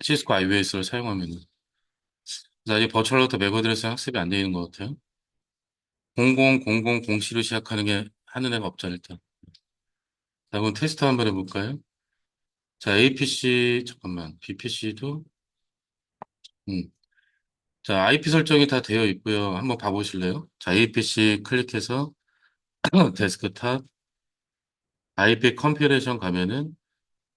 시스코 IOS를 사용하면은 아직 버추얼아웃 맥 어드레스 학습이 안 되어 있는 것 같아요. 0000C로 시작하는 게 하는 애가 없잖아 일단. 자, 그럼 테스트 한번 해볼까요? 자, APC 잠깐만 BPC도 자, IP 설정이 다 되어 있고요. 한번 봐보실래요? 자, APC 클릭해서 데스크탑 IP 컴피레이션 가면은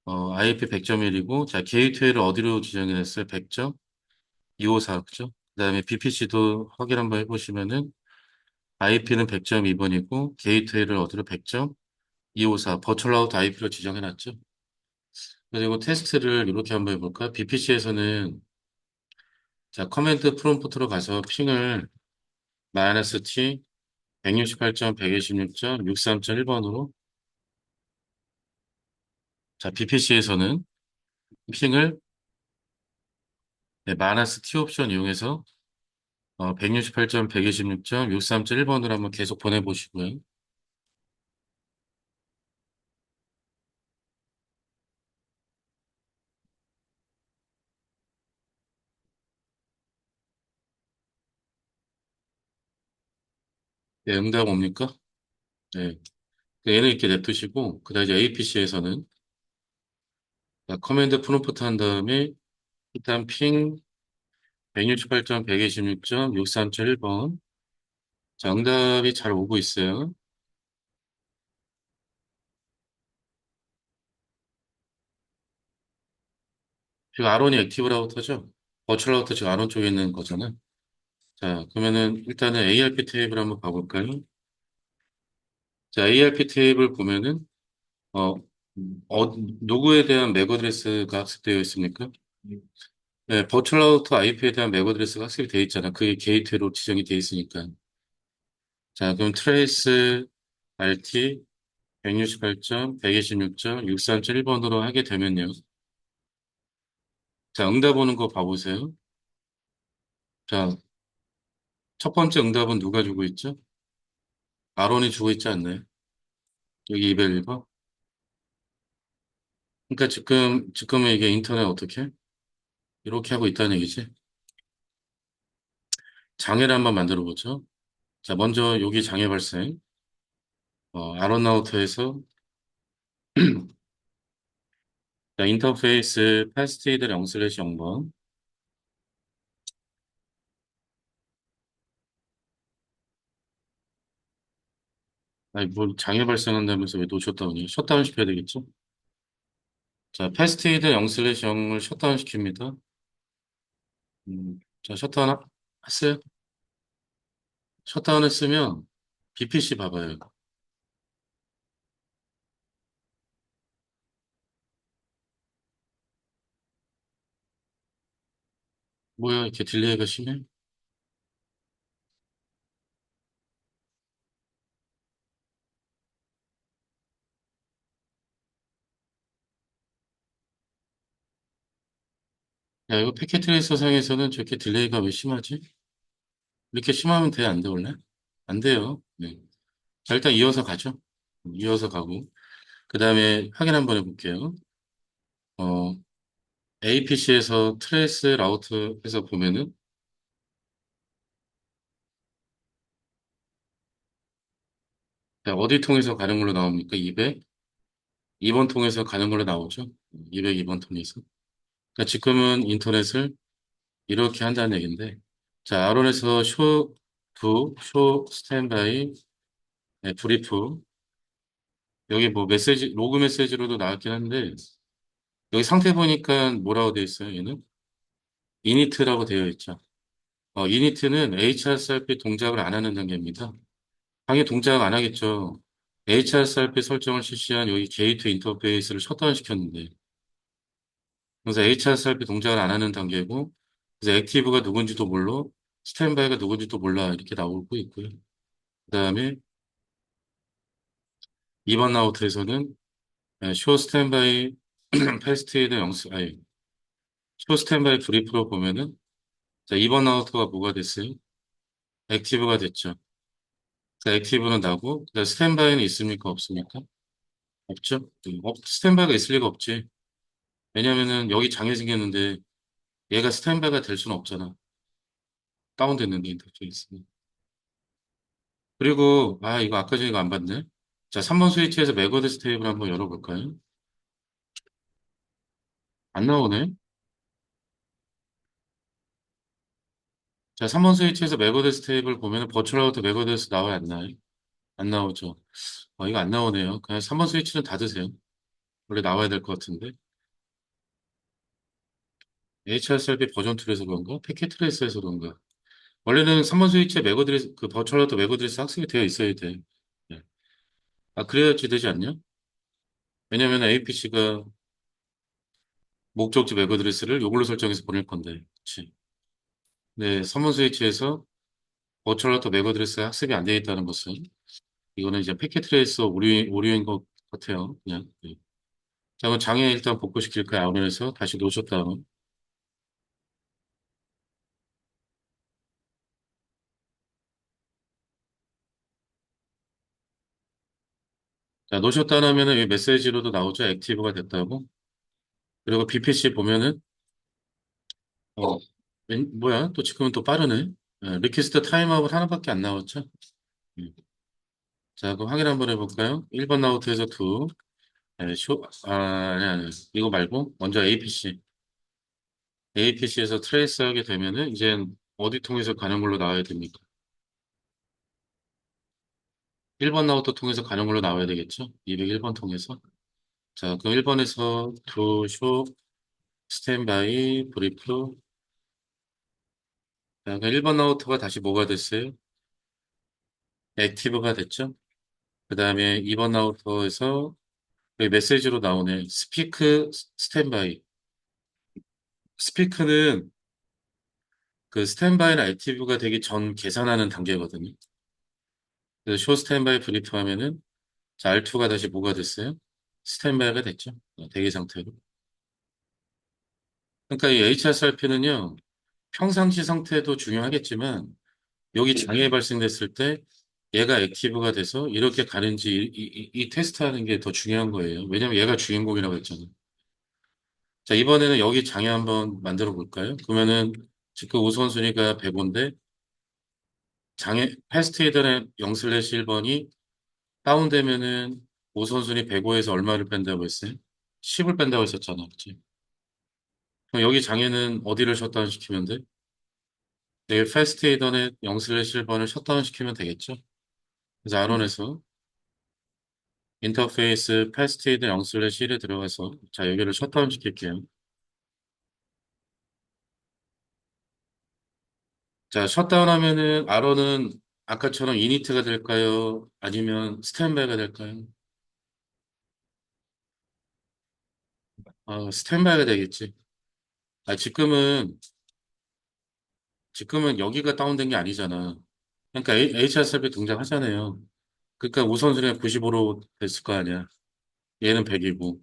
IP 100.1이고 자, 게이트웨이를 어디로 지정했어요? 100.254 그죠? 그다음에 BPC도 확인 한번 해보시면은 IP는 100.2번이고 게이트웨이를 어디로 100.254 버추얼아웃 IP로 지정해놨죠. 그리고 테스트를 이렇게 한번 해볼까? BPC에서는 자, 커맨드 프롬프트로 가서 핑을 -T 168.126.63.1번으로 자, BPC에서는 핑을 -T 옵션 이용해서 168.126.63.1번으로 한번 계속 보내보시고요. 네, 응답 옵니까? 네. 얘는 이렇게 냅두시고, 그 다음에 이제 APC에서는 커맨드 프롬프트 한 다음에 일단 핑 168.126.63.1번. 자, 응답이 잘 오고 있어요. 지금 아론이 액티브 라우터죠? 버추얼 라우터 지금 아론 쪽에 있는 거잖아요. 자, 그러면은 일단은 ARP 테이블 한번 봐볼까요? 자, ARP 테이블 보면은, 어, 누구에 대한 맥 어드레스가 학습되어 있습니까? 네, 버추얼 아우터 IP에 대한 맥 어드레스가 학습이 되어 있잖아. 그게 게이트로 지정이 되어 있으니까. 자, 그럼 트레이스 RT 168.126.631번으로 하게 되면요. 자, 응답 오는 거 봐보세요. 자, 첫 번째 응답은 누가 주고 있죠? 아론이 주고 있지 않나요? 여기 201번. 그러니까 지금은 이게 인터넷 어떻게? 이렇게 하고 있다는 얘기지. 장애를 한번 만들어 보죠. 자, 먼저 여기 장애 발생. 아론 라우터에서 자, 인터페이스 파스티드 0/0번. 아니, 뭘 장애 발생한다면서 왜 노셧다운이에요? 셧다운 시켜야 되겠죠? 자, 패스트이드 0/0을 셧다운 시킵니다. 자, 셧다운 했어요? 셧다운 했으면 BPC 봐봐요. 뭐야, 이렇게 딜레이가 심해? 야, 이거 패킷 트레이서 상에서는 저렇게 딜레이가 왜 심하지? 이렇게 심하면 돼, 안 돼, 원래? 안 돼요. 네. 자, 일단 이어서 가죠. 이어서 가고. 그 다음에 확인 한번 해볼게요. 어, APC에서 트레이스 라우트에서 보면은, 자, 어디 통해서 가는 걸로 나옵니까? 202번 통해서 가는 걸로 나오죠? 202번 통해서. 그러니까 지금은 인터넷을 이렇게 한다는 얘기인데, 자, 아론에서 쇼 스탠바이, 네, 브리프. 여기 뭐 로그 메시지로도 나왔긴 한데, 여기 상태 보니까 뭐라고 되어 있어요, 얘는? 이니트라고 되어 있죠. 이니트는 HRSRP 동작을 안 하는 단계입니다. 당연히 동작 안 하겠죠. HRSRP 설정을 실시한 여기 게이트 인터페이스를 셧다운 시켰는데, 그래서 HRSRP 동작을 안 하는 단계고, 그래서 액티브가 누군지도 몰라, 스탠바이가 누군지도 몰라, 이렇게 나오고 있고요. 그 다음에 2번 라우트에서는 쇼 스탠바이 패스트에드 영수, 아니, 쇼 스탠바이 브리프로 보면은, 자, 2번 라우트가 뭐가 됐어요? 액티브가 됐죠. 자, 액티브는 나고, 그다음 스탠바이는 있습니까? 없습니까? 없죠? 스탠바이가 있을 리가 없지. 왜냐면은 여기 장애 생겼는데 얘가 스탠바이가 될 수는 없잖아. 다운됐는데 인터페이스. 그리고 이거 아까 전에 이거 안 봤네. 자, 3번 스위치에서 맥어드스 테이블 한번 열어볼까요? 안 나오네. 자, 3번 스위치에서 맥어드스 테이블 보면은 버추얼아우터 맥어드스 나와요, 안 나와요? 안 나오죠. 이거 안 나오네요. 그냥 3번 스위치는 닫으세요. 원래 나와야 될 것 같은데. HRSRP 버전 2에서 그런가? 패킷 트레이스에서 그런가? 원래는 3번 스위치에 맥어드레스, 그 버추얼아우터 맥어드레스 학습이 되어 있어야 돼. 네. 그래야지 되지 않냐? 왜냐면 APC가 목적지 맥 어드레스를 요걸로 설정해서 보낼 건데. 그치. 네, 서먼 스위치에서 버추얼 맥 어드레스가 학습이 안 되어 있다는 것은 이거는 이제 패킷 트레이서 오류인 것 같아요. 그냥. 네. 자, 그럼 장애 일단 복구시킬까요? 아웃에서 다시 놓으셨다음. 자, 놓으셨다 하면은 이 메시지로도 나오죠. 액티브가 됐다고. 그리고 BPC 보면은 어, 뭐야? 또 지금은 또 빠르네. 리퀘스트 타임아웃 하나밖에 안 나왔죠. 음. 자, 그럼 확인 한번 해볼까요? 1번 라우트에서 2. 네, 아니. 이거 말고, 먼저 APC. APC에서 트레이스 하게 되면은, 이제 어디 통해서 가는 걸로 나와야 됩니까? 1번 라우터 통해서 가는 걸로 나와야 되겠죠? 201번 통해서. 자, 그럼 1번에서 to, show, 스탠바이, 브리프, 그러니까 1번 라우터가 다시 뭐가 됐어요? 액티브가 됐죠? 그 다음에 2번 라우터에서 여기 메시지로 나오네. 스피크 스탠바이. 스피크는 그 스탠바이나 액티브가 되기 전 계산하는 단계거든요. 그래서 쇼 스탠바이 브리프 하면은 자, R2가 다시 뭐가 됐어요? 스탠바이가 됐죠. 대기 상태로. 그러니까 이 HSRP는요, 평상시 상태도 중요하겠지만, 여기 장애 발생됐을 때 얘가 액티브가 돼서 이렇게 가는지 이 테스트하는 게 더 중요한 거예요. 왜냐면 얘가 주인공이라고 했잖아요. 자, 이번에는 여기 장애 한번 만들어 볼까요? 그러면은 지금 우선순위가 105인데 장애 패스트이던의 0/1번이 다운되면은 우선순위 105에서 얼마를 뺀다고 했어요? 10을 뺀다고 했었잖아. 그치? 그럼 여기 장애는 어디를 셧다운 시키면 돼? 여기 패스트이던의 0/1번을 셧다운 시키면 되겠죠? 그래서 아론에서 인터페이스 패스트이던 0/1에 들어가서 자, 여기를 셧다운 시킬게요. 자, 셧다운 하면은 아론은 아까처럼 이니트가 될까요? 아니면 스탠바이가 될까요? 스탠바이가 되겠지. 아, 지금은 여기가 다운된 게 아니잖아. 그러니까 HRSRP 등장하잖아요. 그러니까 우선순위가 95로 됐을 거 아니야. 얘는 100이고.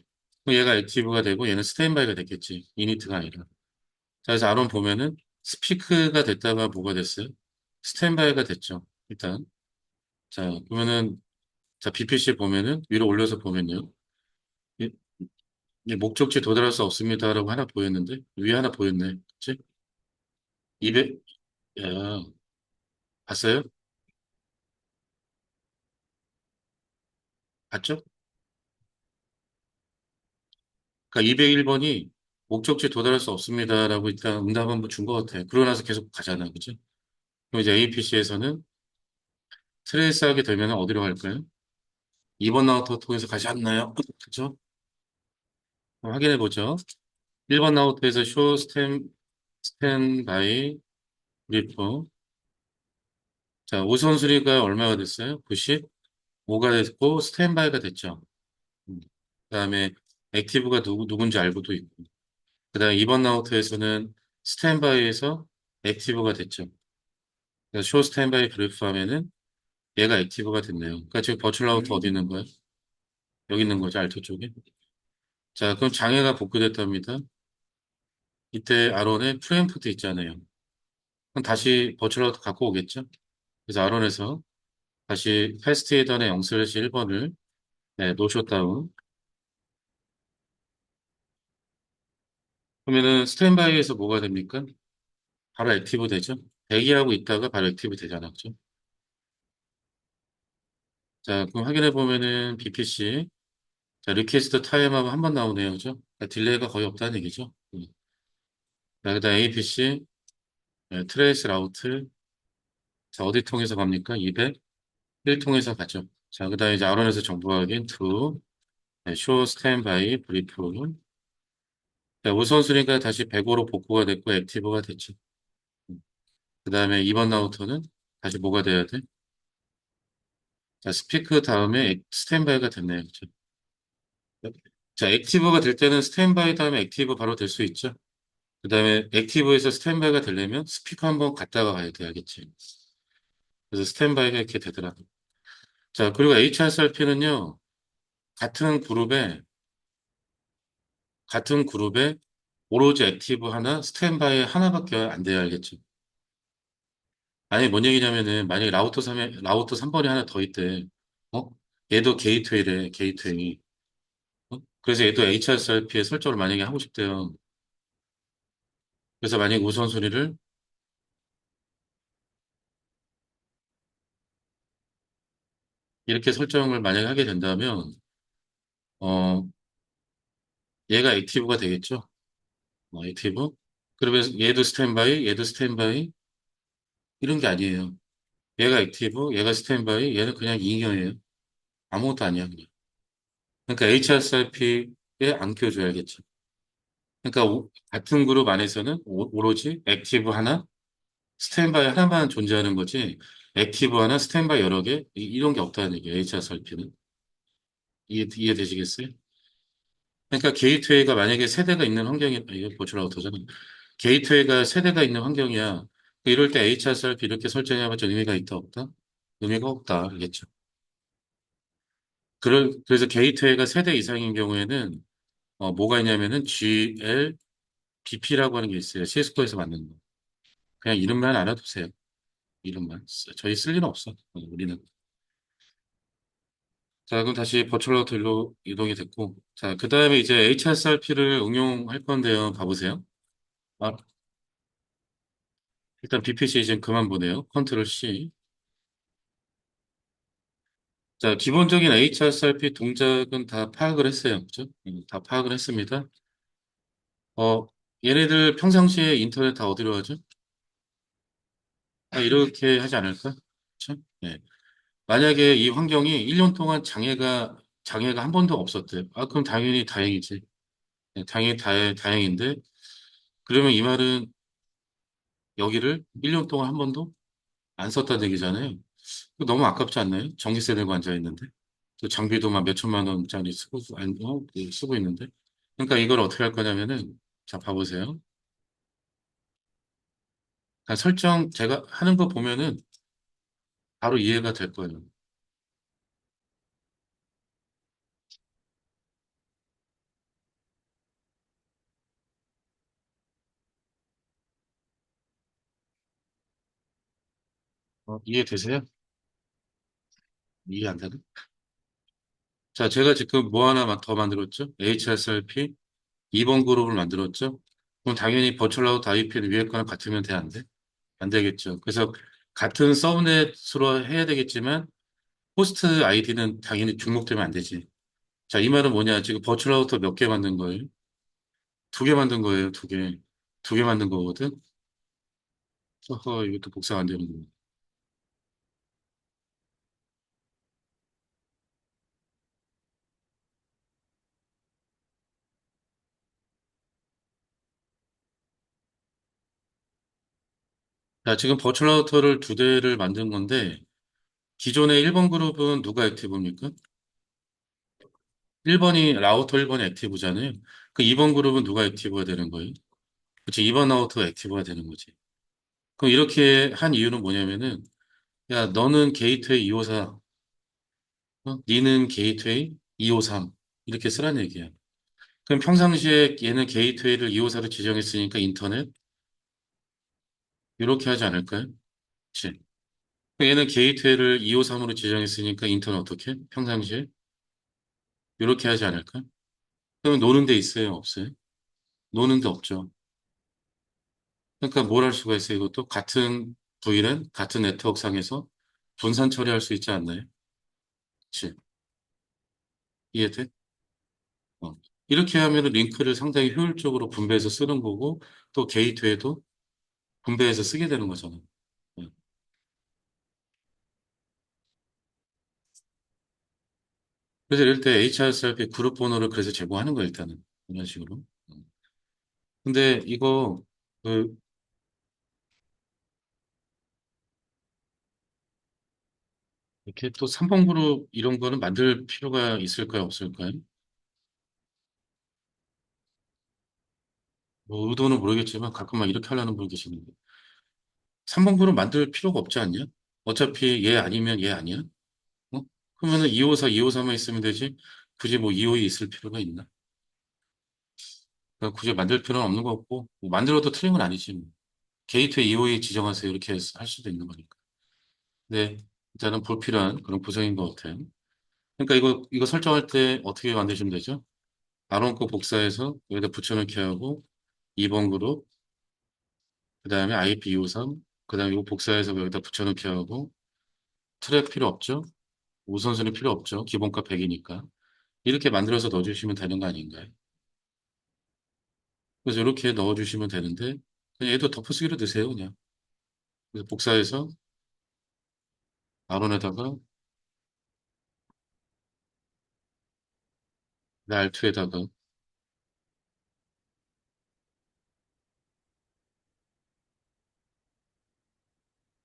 얘가 액티브가 되고 얘는 스탠바이가 됐겠지. 이니트가 아니라. 자, 그래서 아론 보면은 스피크가 됐다가 뭐가 됐어요? 스탠바이가 됐죠. 일단. 자, 그러면은 자, BPC 보면은 위로 올려서 보면요. 이, 이 목적지 도달할 수 없습니다라고 하나 보였는데 위에 하나 보였네. 그치? 200, 야, 봤어요? 봤죠? 그러니까 201번이 목적지 도달할 수 없습니다라고 일단 응답 한번 준 것 같아요. 그러고 나서 계속 가잖아. 그죠? 그럼 이제 APC에서는 트레이스 하게 되면 어디로 갈까요? 2번 라우터 통해서 가지 않나요? 그죠? 확인해 보죠. 1번 라우터에서 쇼 스탠 바이 브리프. 자, 우선순위가 얼마가 됐어요? 95가 됐고 스탠바이가 됐죠. 음. 그다음에 액티브가 누군지 알고도 있고. 그다음에 2번 라우터에서는 스탠바이에서 액티브가 됐죠. 그래서 쇼 스탠바이 브리프 하면은 얘가 액티브가 됐네요. 그러니까 지금 버추얼 라우터 어디 있는 거야? 여기 있는 거죠, 알트 쪽에. 자, 그럼 장애가 복구됐답니다. 이때 아론에 프리앰프도 있잖아요. 그럼 다시 버추얼 라우터 갖고 오겠죠? 그래서 아론에서 다시 패스트 헤더의 0/1번을 네, 노쇼 다운. 그러면은 스탠바이에서 뭐가 됩니까? 바로 액티브 되죠? 대기하고 있다가 바로 액티브 되잖아. 그죠? 자, 그럼 확인해 보면은 BPC. 자, 리퀘스트 타임하고 한 번 나오네요. 그죠? 그러니까 딜레이가 거의 없다는 얘기죠. 자, 그다음 APC, 트레이스 라우트. 자, 어디 통해서 갑니까? 201 통해서 가죠. 자, 그다음에 이제 아론에서 정보 확인, to, show standby, brief. 자, 우선순위가 다시 105로 복구가 됐고, 액티브가 됐죠. 그다음에 2번 라우터는 다시 뭐가 돼야 돼? 자, 스피크 다음에 스탠바이가 됐네요. 그죠? 자, 액티브가 될 때는 스탠바이 다음에 액티브 바로 될 수 있죠. 그다음에 액티브에서 스탠바이가 되려면 스피커 한번 갔다가 가야 돼야겠지. 그래서 스탠바이가 이렇게 되더라. 자, 그리고 HRSRP는요, 같은 그룹에, 같은 그룹에 오로지 액티브 하나, 스탠바이 하나밖에 안 돼야 알겠죠. 아니, 뭔 얘기냐면은, 만약에 라우터 3번이 하나 더 있대. 어? 얘도 게이트웨이래, 게이트웨이. 그래서 얘도 HRSRP에 설정을 만약에 하고 싶대요. 그래서 만약에 우선순위를 이렇게 설정을 만약에 하게 된다면, 어, 얘가 액티브가 되겠죠. 액티브. 그러면 얘도 스탠바이, 얘도 스탠바이, 이런 게 아니에요. 얘가 액티브, 얘가 스탠바이, 얘는 그냥 잉여예요. 아무것도 아니야, 그냥. 그러니까 HRSRP에 안 껴줘야겠죠. 그러니까 같은 그룹 안에서는 오로지 액티브 하나, 스탠바이 하나만 존재하는 거지, 액티브 하나, 스탠바이 여러 개, 이런 게 없다는 얘기예요. HRSRP는. 이해되시겠어요? 그러니까 게이트웨이가 만약에 세대가 있는 환경이, 이거 보출 아우터잖아. 게이트웨이가 세대가 있는 환경이야. 이럴 때 HRSRP 이렇게 설정해봤자 의미가 있다, 없다? 의미가 없다, 알겠죠? 그래서 게이트웨이가 세대 이상인 경우에는, 뭐가 있냐면은 GL, BP라고 하는 게 있어요. 시스코에서 만든 거. 그냥 이름만 알아두세요. 이름만. 저희 쓸 일은 없어. 우리는. 자, 그럼 다시 버추얼러들로 이동이 됐고. 자, 그 다음에 이제 HSRP를 응용할 건데요. 봐보세요. 아, 일단 BPC 이제 그만 보네요. 컨트롤 C. 자, 기본적인 HSRP 동작은 다 파악을 했어요. 그죠? 다 파악을 했습니다. 어, 얘네들 평상시에 인터넷 다 어디로 하죠? 다 이렇게 하지 않을까? 그쵸? 예. 만약에 이 환경이 1년 동안 장애가 한 번도 없었대. 아, 그럼 당연히 다행이지. 네, 당연히 다행인데, 그러면 이 말은 여기를 1년 동안 한 번도 안 썼다는 얘기잖아요. 그거 너무 아깝지 않나요? 전기세 내고 앉아 있는데. 또 장비도 막 몇 천만 원짜리 쓰고 있는데. 그러니까 이걸 어떻게 할 거냐면은, 자, 봐보세요. 설정 제가 하는 거 보면은 바로 이해가 될 거예요. 이해되세요? 이해 안 되나? 자, 제가 지금 뭐 하나 더 만들었죠? HSRP 2번 그룹을 만들었죠? 그럼 당연히 버추얼아웃 IP는 위에 거랑 같으면 돼, 안 돼? 안 되겠죠. 그래서 같은 서브넷으로 해야 되겠지만, 호스트 아이디는 당연히 중복되면 안 되지. 자, 이 말은 뭐냐? 지금 버추얼아우터 몇 개 만든 거예요? 2개 만든 거예요, 2개. 2개 만든 거거든? 이것도 복사가 안 되는구나. 자, 지금 버추얼아우터를 2대를 만든 건데, 기존의 1번 그룹은 누가 액티브입니까? 1번이, 라우터 1번이 액티브잖아요. 그 2번 그룹은 누가 액티브가 되는 거예요? 그치, 2번 라우터가 액티브가 되는 거지. 그럼 이렇게 한 이유는 뭐냐면은, 야, 너는 게이트웨이 254, 니는 게이트웨이 253. 이렇게 쓰라는 얘기야. 그럼 평상시에 얘는 게이트웨이를 254로 지정했으니까 인터넷? 이렇게 하지 않을까요? 그치? 그럼 얘는 게이트웨이를 253으로 지정했으니까 인터넷 어떻게? 평상시에? 이렇게 하지 않을까? 그러면 노는 데 있어요? 없어요? 노는 데 없죠. 그러니까 뭘 할 수가 있어요? 이것도 같은 VLAN, 같은 네트워크 상에서 분산 처리할 수 있지 않나요? 그치? 이해돼? 어. 이렇게 하면 링크를 상당히 효율적으로 분배해서 쓰는 거고, 또 게이트웨이도 분배해서 쓰게 되는 거잖아. 요 그래서 이럴 때 HRSRP 그룹 번호를 그래서 제공하는 거예요, 일단은. 이런 식으로. 근데 이거, 그, 이렇게 또 3번 그룹 이런 거는 만들 필요가 있을까요, 없을까요? 뭐 의도는 모르겠지만 가끔 막 이렇게 하려는 분 계시는데. 3번 그룹 만들 필요가 없지 않냐? 어차피 얘 아니면 얘 아니야? 어? 그러면은 254, 253만 있으면 되지. 굳이 뭐 252 있을 필요가 있나? 그러니까 굳이 만들 필요는 없는 것 같고, 뭐 만들어도 틀린 건 아니지. 뭐. 게이트웨이 252 지정하세요. 이렇게 할 수도 있는 거니까. 네. 일단은 불필요한 그런 구성인 것 같아요. 그러니까 이거 설정할 때 어떻게 만드시면 되죠? 아론 거 복사해서 여기다 붙여넣기 하고, 2번 그룹, 그 다음에 IP253, 그 다음에 이거 복사해서 여기다 붙여넣기 하고, 트랙 필요 없죠? 우선순위 필요 없죠? 기본값 100이니까. 이렇게 만들어서 넣어주시면 되는 거 아닌가요? 그래서 이렇게 넣어주시면 되는데, 그냥 얘도 덮어쓰기로 넣으세요, 그냥. 그래서 복사해서 아론에다가, R2에다가,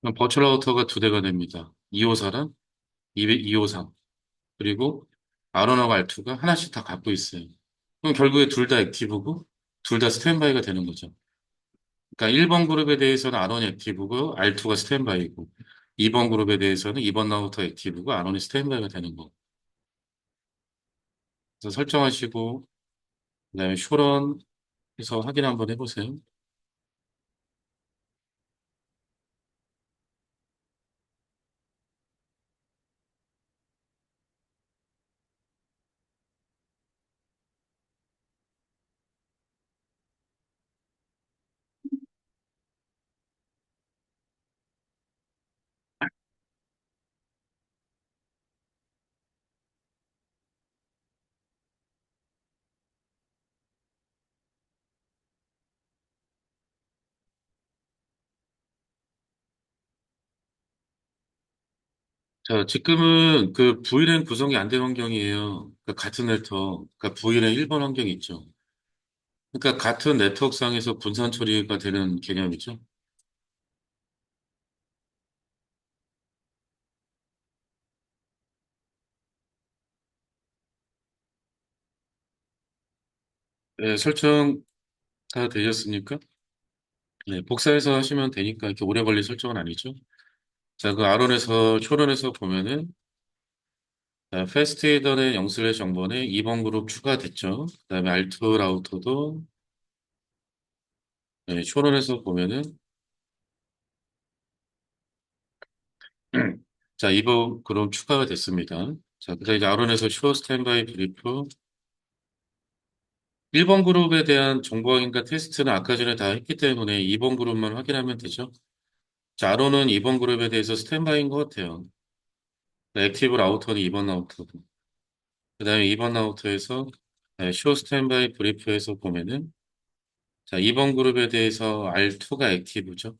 그럼 버추얼 라우터가 두 대가 됩니다. 254랑 253. 그리고 아론하고 R2가 하나씩 다 갖고 있어요. 그럼 결국에 둘 다 액티브고 둘 다 스탠바이가 되는 거죠. 그러니까 1번 그룹에 대해서는 아론이 액티브고 R2가 스탠바이고 2번 그룹에 대해서는 2번 라우터 액티브고 아론이 스탠바이가 되는 거. 그래서 설정하시고 그다음에 쇼런 해서 확인 한번 해보세요. 자, 지금은 그 VLAN 구성이 안 된 환경이에요. 그러니까 같은 네트워크, 그러니까 VLAN 1번 환경이 있죠. 그러니까 같은 네트워크상에서 분산 처리가 되는 개념이죠. 네, 설정 다 되셨습니까? 네, 복사해서 하시면 되니까 이렇게 오래 걸릴 설정은 아니죠. 자, 그 아론에서, 초론에서 보면은, 자, 패스트헤더의 0/0번에 2번 그룹 추가됐죠. 그 다음에 알트 라우터도, 네, 초론에서 보면은, 자, 2번 그룹 추가가 됐습니다. 자, 그다음에 이제 아론에서 쇼 스탠바이 브리프, 1번 그룹에 대한 정보 확인과 테스트는 아까 전에 다 했기 때문에 2번 그룹만 확인하면 되죠. 자, 아론은 2번 그룹에 대해서 스탠바이인 것 같아요. 액티브 라우터는 2번 라우터고. 그 다음에 2번 라우터에서 쇼 스탠바이 브리프에서 보면은 자, 2번 그룹에 대해서 R2가 액티브죠.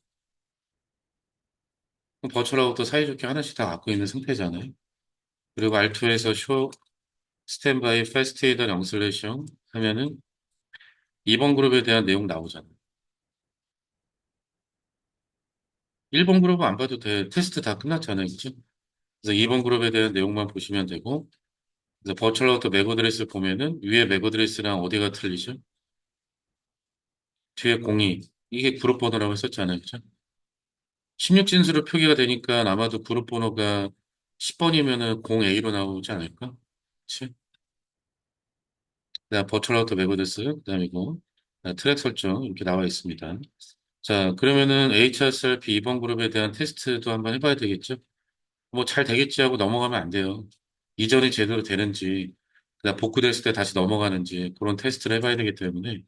그럼 버추얼 라우터 사이좋게 하나씩 다 갖고 있는 상태잖아요. 그리고 R2에서 쇼 스탠바이 패스트 히더 0/0 하면은 2번 그룹에 대한 내용 나오잖아요. 1번 그룹은 안 봐도 돼. 테스트 다 끝났잖아요. 그죠? 그래서 2번 그룹에 대한 내용만 보시면 되고 그래서 버추얼 라우터 맥 어드레스 보면은 위에 맥 어드레스랑 어디가 틀리죠? 뒤에 02. 이게 그룹 번호라고 했었잖아요. 그죠? 16진수로 표기가 되니까 아마도 그룹 번호가 10번이면은 0A로 나오지 않을까? 그치? 그다음 버추얼 아우터 매거데스, 그다음에 이거 트랙 설정 이렇게 나와 있습니다. 자, 그러면은 HSRP 2번 그룹에 대한 테스트도 한번 해봐야 되겠죠? 뭐 잘 되겠지 하고 넘어가면 안 돼요. 이전이 제대로 되는지, 그다음 복구됐을 때 다시 넘어가는지 그런 테스트를 해봐야 되기 때문에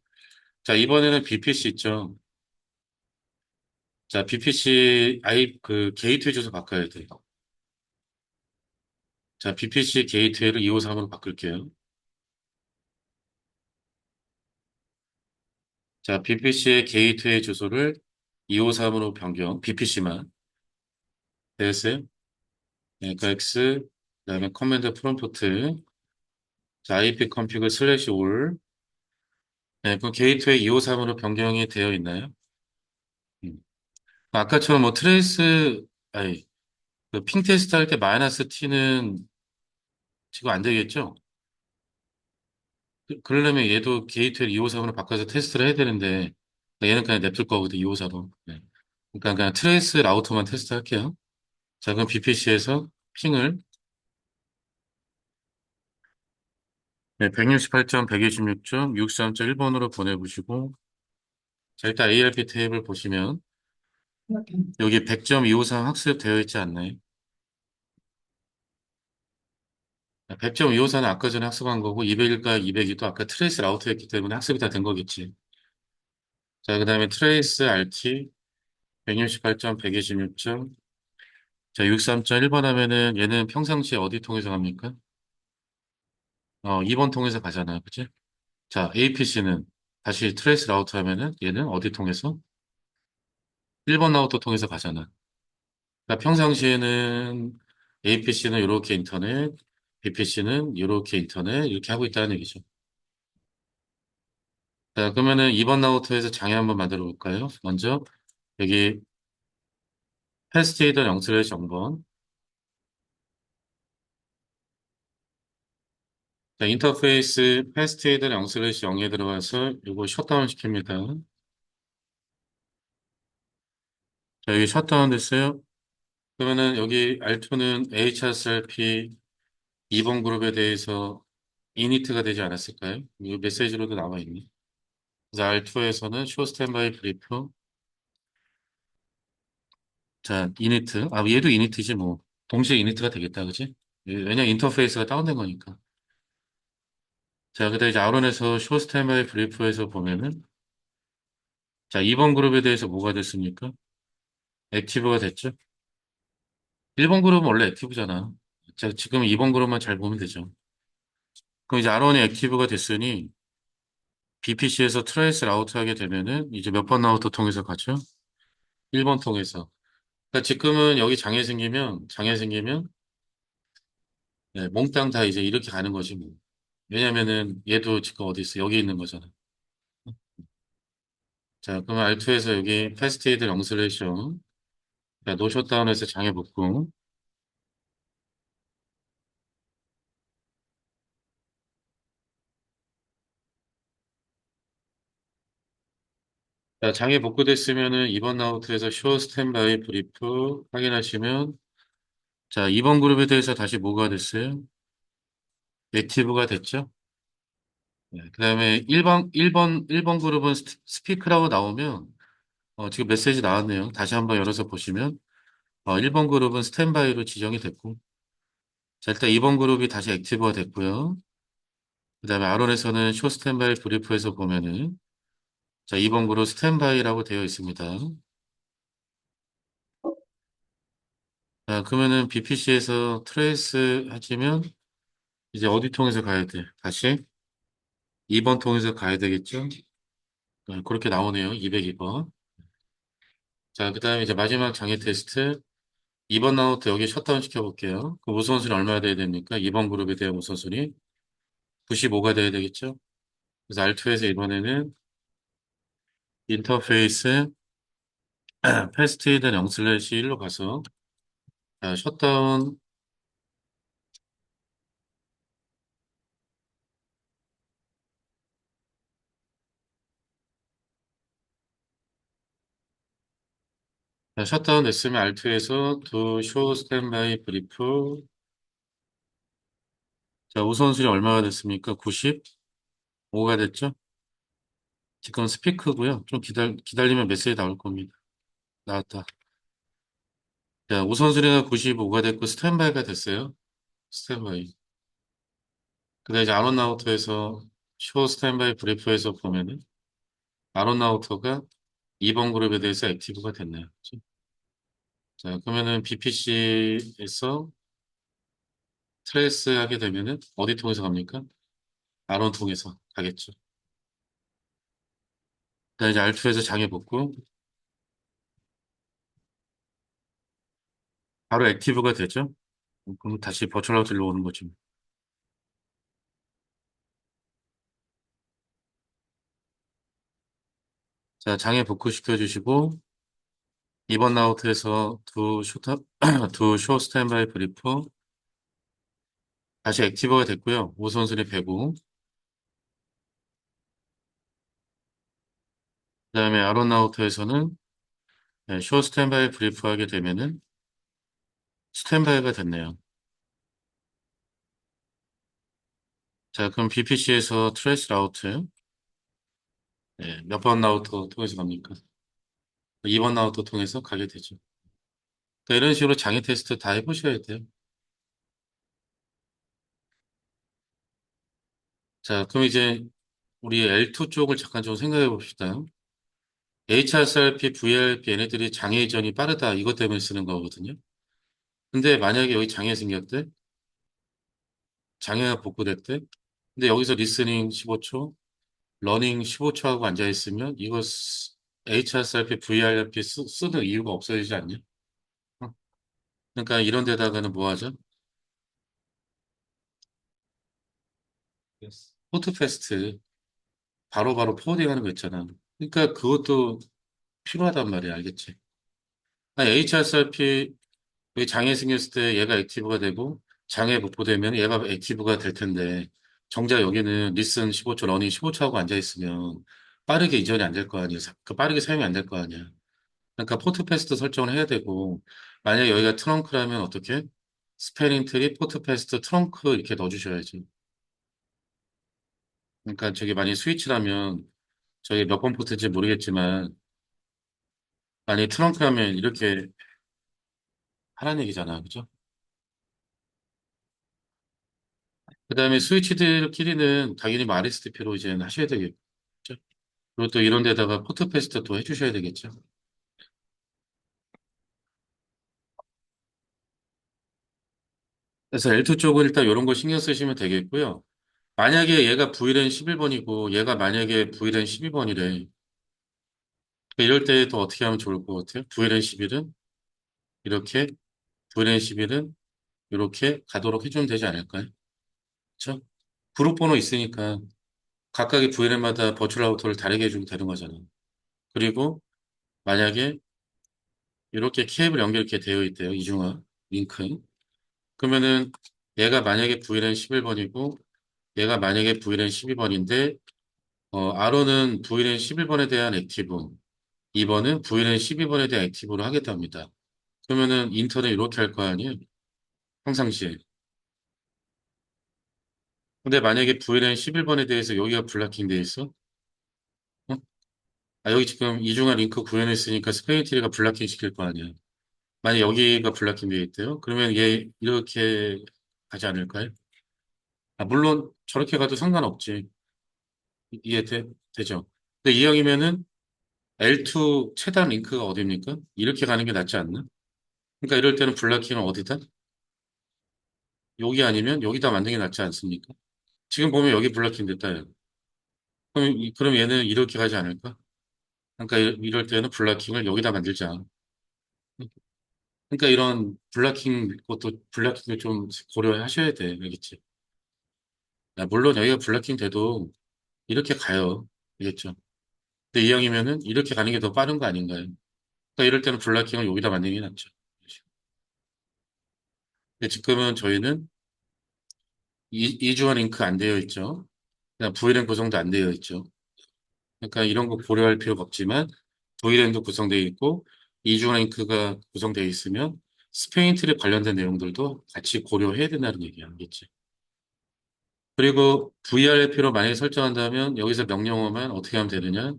자, 이번에는 BPC 있죠? 자, BPC 그 게이트웨이 주소 바꿔야 돼요. 자, BPC 게이트웨이를 253으로 바꿀게요. 자, BPC의 게이트웨이 주소를 253으로 변경, BPC만. 됐어요? 네, 그 X, 그다음에 커맨드 프롬프트, 자, IP config 슬래시 올. 네, 그 게이트웨이 253으로 변경이 되어 있나요? 음. 아까처럼 뭐 트레이스, 아니, 그핑 테스트 할 때 마이너스 T는 지금 안 되겠죠? 그러려면 얘도 게이트웨이 253으로 바꿔서 테스트를 해야 되는데, 얘는 그냥 냅둘 거거든, 254로. 네. 그러니까 그냥 트레이스 라우터만 테스트 할게요. 자, 그럼 BPC에서 핑을 네, 168.126.63.1번으로 보내보시고, 자, 일단 ARP 테이블 보시면, 여기 100.253 학습되어 있지 않나요? 100.254는 아까 전에 학습한 거고, 200일과 202도 아까 트레이스 라우터였기 때문에 학습이 다 된 거겠지. 자, 그 다음에 트레이스 RT 168.126. 자, 63.1번 하면은 얘는 평상시에 어디 통해서 갑니까? 2번 통해서 가잖아요. 그치? 자, APC는 다시 트레이스 라우터 하면은 얘는 어디 통해서? 1번 라우터 통해서 가잖아. 그러니까 평상시에는 APC는 이렇게 인터넷, BPC는 이렇게 인터넷 이렇게 하고 있다는 얘기죠. 자, 그러면은 2번 라우터에서 장애 한번 만들어 볼까요? 먼저 여기 패스트이더 0/0번. 자, 인터페이스 패스트이더 0/0에 들어가서 이거 셧다운 시킵니다. 자, 여기 셧다운 됐어요. 그러면은 여기 R2는 HSRP 2번 그룹에 대해서 이니트가 되지 않았을까요? 이 메시지로도 나와 있네. 그래서 R2에서는 쇼 스탠바이 브리프. 자, 이니트. 아, 얘도 이니트지 뭐. 동시에 이니트가 되겠다, 그지? 왜냐 인터페이스가 다운된 거니까. 자, 그다음 이제 아론에서 쇼 스탠바이 브리프에서 보면은 자, 2번 그룹에 대해서 뭐가 됐습니까? 액티브가 됐죠? 1번 그룹은 원래 액티브잖아. 자, 지금 2번 그룹만 잘 보면 되죠. 그럼 이제 아론이 액티브가 됐으니 BPC에서 트레이스 라우트 하게 되면은 이제 몇 번 라우트 통해서 가죠? 1번 통해서. 그러니까 지금은 여기 장애 생기면 네, 몽땅 다 이제 이렇게 가는 거지 뭐. 왜냐면은 얘도 지금 어디 있어? 여기 있는 거잖아. 자, 그러면 R2에서 여기 패스트에이드 령슬레이션. 자, 노 셧다운에서 장애 복구. 자, 장애 복구됐으면은 2번 라우트에서 쇼 스탠바이 브리프 확인하시면 자, 2번 그룹에 대해서 다시 뭐가 됐어요? 액티브가 됐죠? 네, 그다음에 1번 그룹은 스피크라고 나오면 지금 메시지 나왔네요. 다시 한번 열어서 보시면 1번 그룹은 스탠바이로 지정이 됐고 자, 일단 2번 그룹이 다시 액티브가 됐고요. 그다음에 아론에서는 쇼 스탠바이 브리프에서 보면은 자, 2번 그룹 스탠바이라고 되어 있습니다. 자, 그러면은 BPC에서 트레이스 하시면 이제 어디 통해서 가야 돼? 다시 2번 통해서 가야 되겠죠? 네, 그렇게 나오네요. 202번. 자, 그다음에 이제 마지막 장애 테스트 2번 라운드 여기 셧다운 시켜볼게요. 그 우선순위 얼마나 돼야 됩니까? 2번 그룹에 대한 우선순위 95가 돼야 되겠죠? 그래서 R2에서 이번에는 인터페이스 패스트이드 0/1로 가서 자, 셧다운 자, 셧다운 됐으면 R2에서 to show standby brief 자, 우선순위 얼마가 됐습니까? 95가 됐죠? 지금 스피크고요. 좀 기다리면 메시지 나올 겁니다. 나왔다. 자, 우선순위가 95가 됐고 스탠바이가 됐어요. 스탠바이. 근데 이제 아론나우터에서 쇼 스탠바이 브리프에서 보면은 아론나우터가 2번 그룹에 대해서 액티브가 됐네요. 그치? 자, 그러면은 BPC에서 트레이스 하게 되면은 어디 통해서 갑니까? 아론 통해서 가겠죠. 그다음 이제 R2에서 장애 복구 바로 액티브가 되죠. 그럼 다시 버추얼 아웃로 오는 거죠. 자, 장애 복구 시켜주시고 2번 라우트에서 두 쇼탑 두쇼 스탠바이 브리프 다시 액티브가 됐고요. 우선순위 배구 그다음에 아론 라우트에서는 네, 쇼 스탠바이 브리프 하게 되면은 스탠바이가 됐네요. 자, 그럼 BPC에서 트레이스 라우트 네, 몇 번 라우터 통해서 갑니까? 2번 라우터 통해서 가게 되죠. 그러니까 이런 식으로 장애 테스트 다 해보셔야 돼요. 자, 그럼 이제 우리 L2 쪽을 잠깐 좀 생각해 봅시다. HRSRP, VRP 얘네들이 장애 이전이 빠르다 이것 때문에 쓰는 거거든요. 근데 만약에 여기 장애 생겼대? 장애가 복구됐대? 근데 여기서 리스닝 15초, 러닝 15초 하고 앉아있으면 이거 HRSRP, VRP 쓰는 이유가 없어지지 않냐? 어? 그러니까 이런 데다가는 뭐 하죠? 포트패스트 바로바로 포워딩하는 거 있잖아. 그러니까 그것도 필요하단 말이야, 알겠지? 아니, HRSRP 장애 생겼을 때 얘가 액티브가 되고 장애 복구되면 얘가 액티브가 될 텐데 정작 여기는 리슨 15초, 러닝 15초 하고 앉아 있으면 빠르게 이전이 안 될 거 아니에요. 그 빠르게 사용이 안 될 거 아니야. 그러니까 포트 패스트 설정을 해야 되고 만약 여기가 트렁크라면 어떻게? 스페링 트리, 포트 패스트, 트렁크 이렇게 넣어주셔야지. 그러니까 저게 만약 스위치라면 저게 몇 번 포트인지 모르겠지만 만약 트렁크라면 이렇게 하라는 얘기잖아. 그죠? 그다음에 스위치들끼리는 당연히 뭐 RSTP로 이제 하셔야 되겠죠. 그리고 또 이런 데다가 포트 패스트 또 해주셔야 되겠죠. 그래서 L2 쪽은 일단 이런 거 신경 쓰시면 되겠고요. 만약에 얘가 VLAN 11번이고 얘가 만약에 VLAN 12번이래. 이럴 때 또 어떻게 하면 좋을 것 같아요? VLAN 11은 이렇게, VLAN 11은 이렇게 가도록 해주면 되지 않을까요? 그렇죠? 그룹 번호 있으니까 각각의 VLAN마다 버추얼 라우터를 다르게 해주면 되는 거잖아요. 그리고 만약에 이렇게 케이블 연결 이렇게 되어 있대요. 이중화 링크. 그러면은 얘가 만약에 VLAN 11번이고 얘가 만약에 VLAN 12번인데 R호는 VLAN 11번에 대한 액티브, 2번은 VLAN 12번에 대한 액티브로 하겠답니다. 그러면은 인터넷 이렇게 할 거 아니에요? 평상시에. 근데 만약에 VLAN 11번에 대해서 여기가 블락킹 돼 있어? 어? 아, 여기 지금 이중화 링크 구현했으니까 스페인트리가 블락킹 시킬 거 아니야. 만약 여기가 블락킹 돼 있대요? 그러면 얘 이렇게 하지 않을까요? 아, 물론 저렇게 가도 상관없지. 되죠? 근데 이왕이면은 L2 최단 링크가 어디입니까? 이렇게 가는 게 낫지 않나? 그러니까 이럴 때는 블락킹은 어디다? 여기 아니면 여기다 만드는 게 낫지 않습니까? 지금 보면 여기 블락킹 됐다. 요 그럼 얘는 이렇게 가지 않을까? 그러니까 이럴 때는 블락킹을 여기다 만들자. 그러니까 이런 블락킹을 좀 고려하셔야 돼. 알겠지? 야, 물론 여기가 블락킹 돼도 이렇게 가요. 알겠죠? 근데 이왕이면은 이렇게 가는 게 더 빠른 거 아닌가요? 그러니까 이럴 때는 블락킹을 여기다 만드는 게 낫죠. 근데 지금은 저희는 이중화 링크 안 되어 있죠. 그냥 VLAN 구성도 안 되어 있죠. 그러니까 이런 거 고려할 필요가 없지만 VLAN도 구성되어 있고 이중화 링크가 구성되어 있으면 스페인 트랩 관련된 내용들도 같이 고려해야 된다는 얘기야. 알겠지? 그리고 VRFP로 만약에 설정한다면 여기서 명령어만 어떻게 하면 되느냐?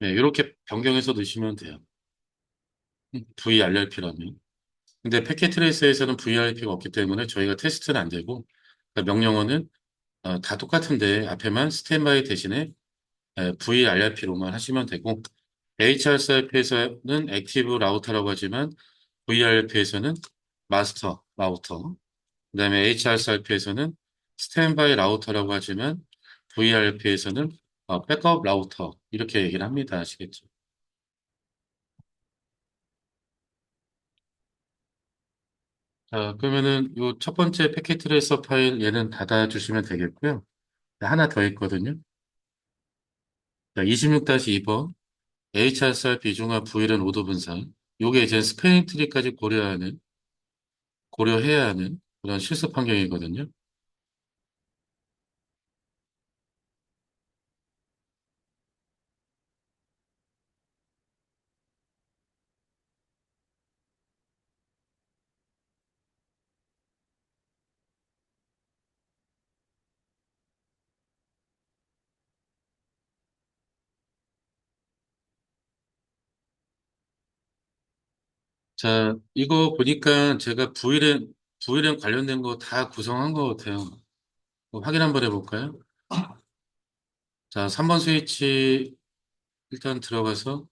네, 이렇게 변경해서 넣으시면 돼요. VRFP라면. 근데 패킷 트레이스에서는 VRFP가 없기 때문에 저희가 테스트는 안 되고 그러니까 명령어는 다 똑같은데 앞에만 스탠바이 대신에 VRP로만 하시면 되고 HRSIP에서는 액티브 라우터라고 하지만 VRP에서는 마스터 라우터 그다음에 HRSIP에서는 스탠바이 라우터라고 하지만 VRP에서는 백업 라우터 이렇게 얘기를 합니다. 아시겠죠? 자, 그러면은 요 첫 번째 패킷 트레이서 파일 얘는 닫아주시면 되겠고요. 하나 더 있거든요. 자, 26-2번 HRSR 비중화 부일은 오도 분산. 요게 이제 스페인 트리까지 고려해야 하는 그런 실습 환경이거든요. 자, 이거 보니까 제가 부일엔 관련된 거 다 구성한 것 같아요. 확인 한번 해볼까요? 자, 3번 스위치 일단 들어가서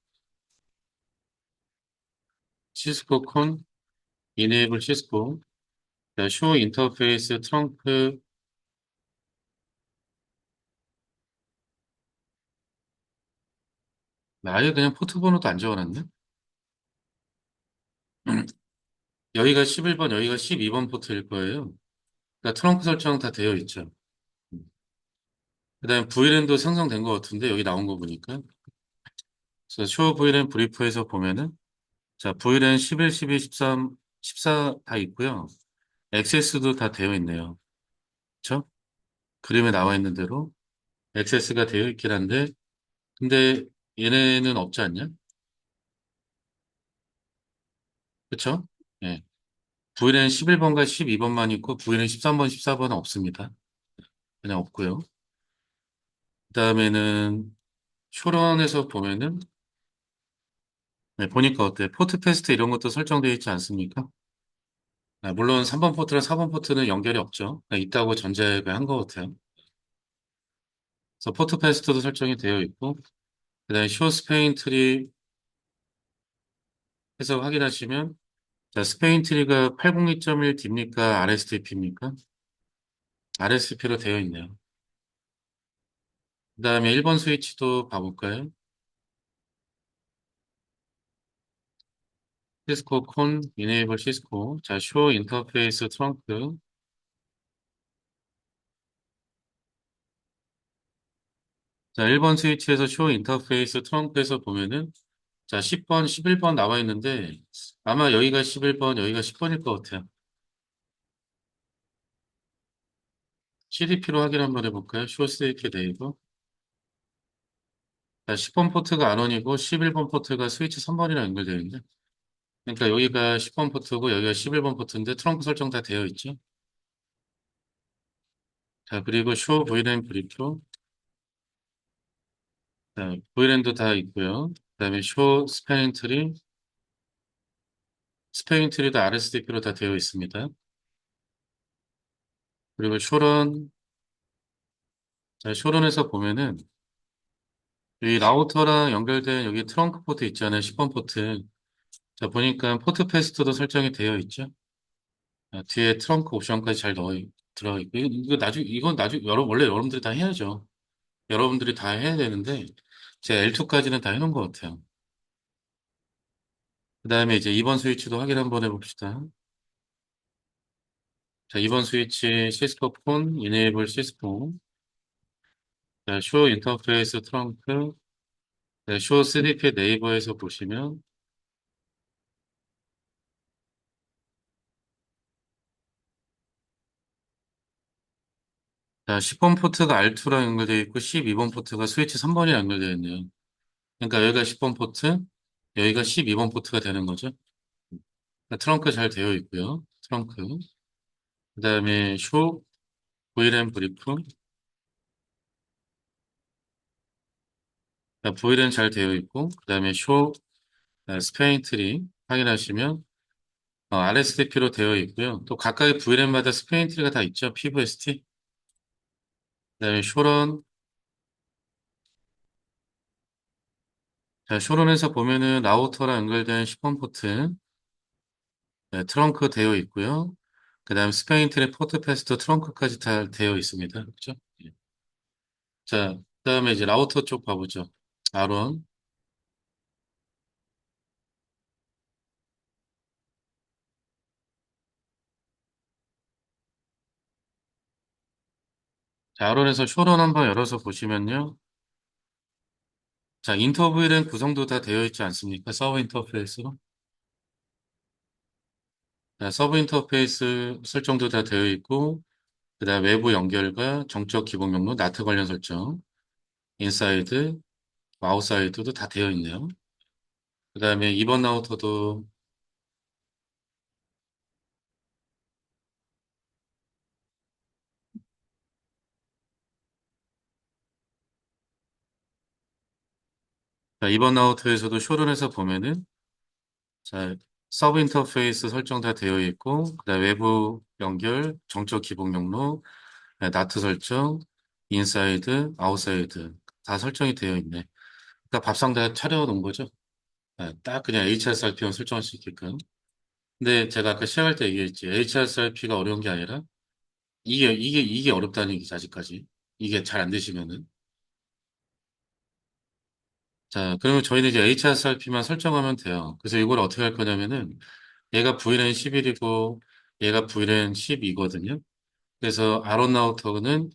시스코 콘, 이네이블 시스코, 자, 쇼 인터페이스 트렁크, 아예 그냥 포트 번호도 안 적어놨네? 여기가 11번, 여기가 12번 포트일 거예요. 그러니까 트렁크 설정 다 되어 있죠. 그다음에 VLAN도 생성된 것 같은데 여기 나온 거 보니까. 그래서 쇼 VLAN 브리프에서 보면은 자 VLAN 11, 12, 13, 14 다 있고요. 액세스도 다 되어 있네요. 그렇죠? 그림에 나와 있는 대로 액세스가 되어 있긴 한데 근데 얘네는 없지 않냐? 그렇죠? 예. VLAN 11번과 12번만 있고 VLAN 13번, 14번은 없습니다. 그냥 없고요. 그다음에는 쇼런에서 보면은 네, 보니까 어때? 포트 패스트 이런 것도 설정되어 있지 않습니까? 아, 물론 3번 포트랑 4번 포트는 연결이 없죠. 그냥 있다고 전제가 한 것 같아요. 그래서 포트 패스트도 설정이 되어 있고, 그 다음에 쇼 스페인 트리 해서 확인하시면, 자, 스페인 트리가 802.1D입니까? RSTP입니까? RSTP로 되어 있네요. 그 다음에 1번 스위치도 봐볼까요? 시스코 콘, 이네이블 시스코. 자, 쇼 인터페이스 트렁크. 자, 1번 스위치에서 쇼 인터페이스 트렁크에서 보면은, 자, 10번, 11번 나와 있는데, 아마 여기가 11번, 여기가 10번일 것 같아요. CDP로 확인 한번 해볼까요? 쇼스테이크 네이버. 자, 10번 포트가 안원이고 11번 포트가 스위치 3번이랑 연결되어 있는데. 그러니까 여기가 10번 포트고 여기가 11번 포트인데 트렁크 설정 다 되어 있죠. 자, 그리고 쇼 VLAN 브리프. 자, VLAN도 다 있고요. 그다음에 쇼 스패닝 트리. 스패닝 트리도 RSDP로 다 되어 있습니다. 그리고 쇼런. 자, 쇼런에서 보면은 이 라우터랑 연결된 여기 트렁크 포트 있잖아요. 10번 포트. 자, 보니까 포트 패스트도 설정이 되어 있죠. 뒤에 트렁크 옵션까지 잘 들어있고, 이건 나중에, 원래 여러분들이 다 해야죠. 여러분들이 다 해야 되는데, 제가 L2까지는 다 해놓은 것 같아요. 그 다음에 이제 2번 스위치도 확인 한번 해봅시다. 자, 2번 스위치 시스코 폰, 이네이블 시스코, 자, 쇼 인터페이스 트렁크, 네, 쇼 CDP 네이버에서 보시면, 자, 10번 포트가 R2랑 연결되어 있고, 12번 포트가 스위치 3번이랑 연결되어 있네요. 그러니까 여기가 10번 포트, 여기가 12번 포트가 되는 거죠. 트렁크 잘 되어 있고요. 트렁크. 그 다음에 쇼, 보이랜 브리프. 보이랜 잘 되어 있고, 그 다음에 쇼, 스페인 트리 확인하시면 RSDP로 되어 있고요. 또 각각의 보이랜마다 스페인 트리가 다 있죠. PVST. 그 다음에 쇼런. 자, 쇼런에서 보면은 라우터랑 연결된 10번 포트, 네, 트렁크 되어 있고요. 그 다음에 스페인 트리 포트 패스트 트렁크까지 다 되어 있습니다. 그렇죠? 예. 자, 그 다음에 이제 라우터 쪽 봐보죠. R1. 자, R1에서 쇼런 한번 열어서 보시면요. 자, 인터뷰에 구성도 다 되어 있지 않습니까? 서브 인터페이스로. 자, 서브 인터페이스 설정도 다 되어 있고, 그 다음 외부 연결과 정적 기본 경로, 나트 관련 설정, 인사이드, 아웃사이드도 다 되어 있네요. 그 다음에 2번 라우터도, 자, 2번 라우터에서도 쇼런에서 보면은, 자, 서브 인터페이스 설정 다 되어 있고, 그 다음 외부 연결, 정적 기본 경로, 나트 설정, 인사이드, 아웃사이드 다 설정이 되어 있네. 그러니까 밥상 다 차려놓은 거죠. 딱 그냥 HRSRP만 설정할 수 있게끔. 근데 제가 아까 시작할 때 얘기했지. HRSRP가 어려운 게 아니라 이게 어렵다는 얘기지, 아직까지. 이게 잘 안 되시면은. 자, 그러면 저희는 이제 HRSRP만 설정하면 돼요. 그래서 이걸 어떻게 할 거냐면은 얘가 VLAN 11이고 얘가 VLAN 12거든요. 그래서 아론 라우터는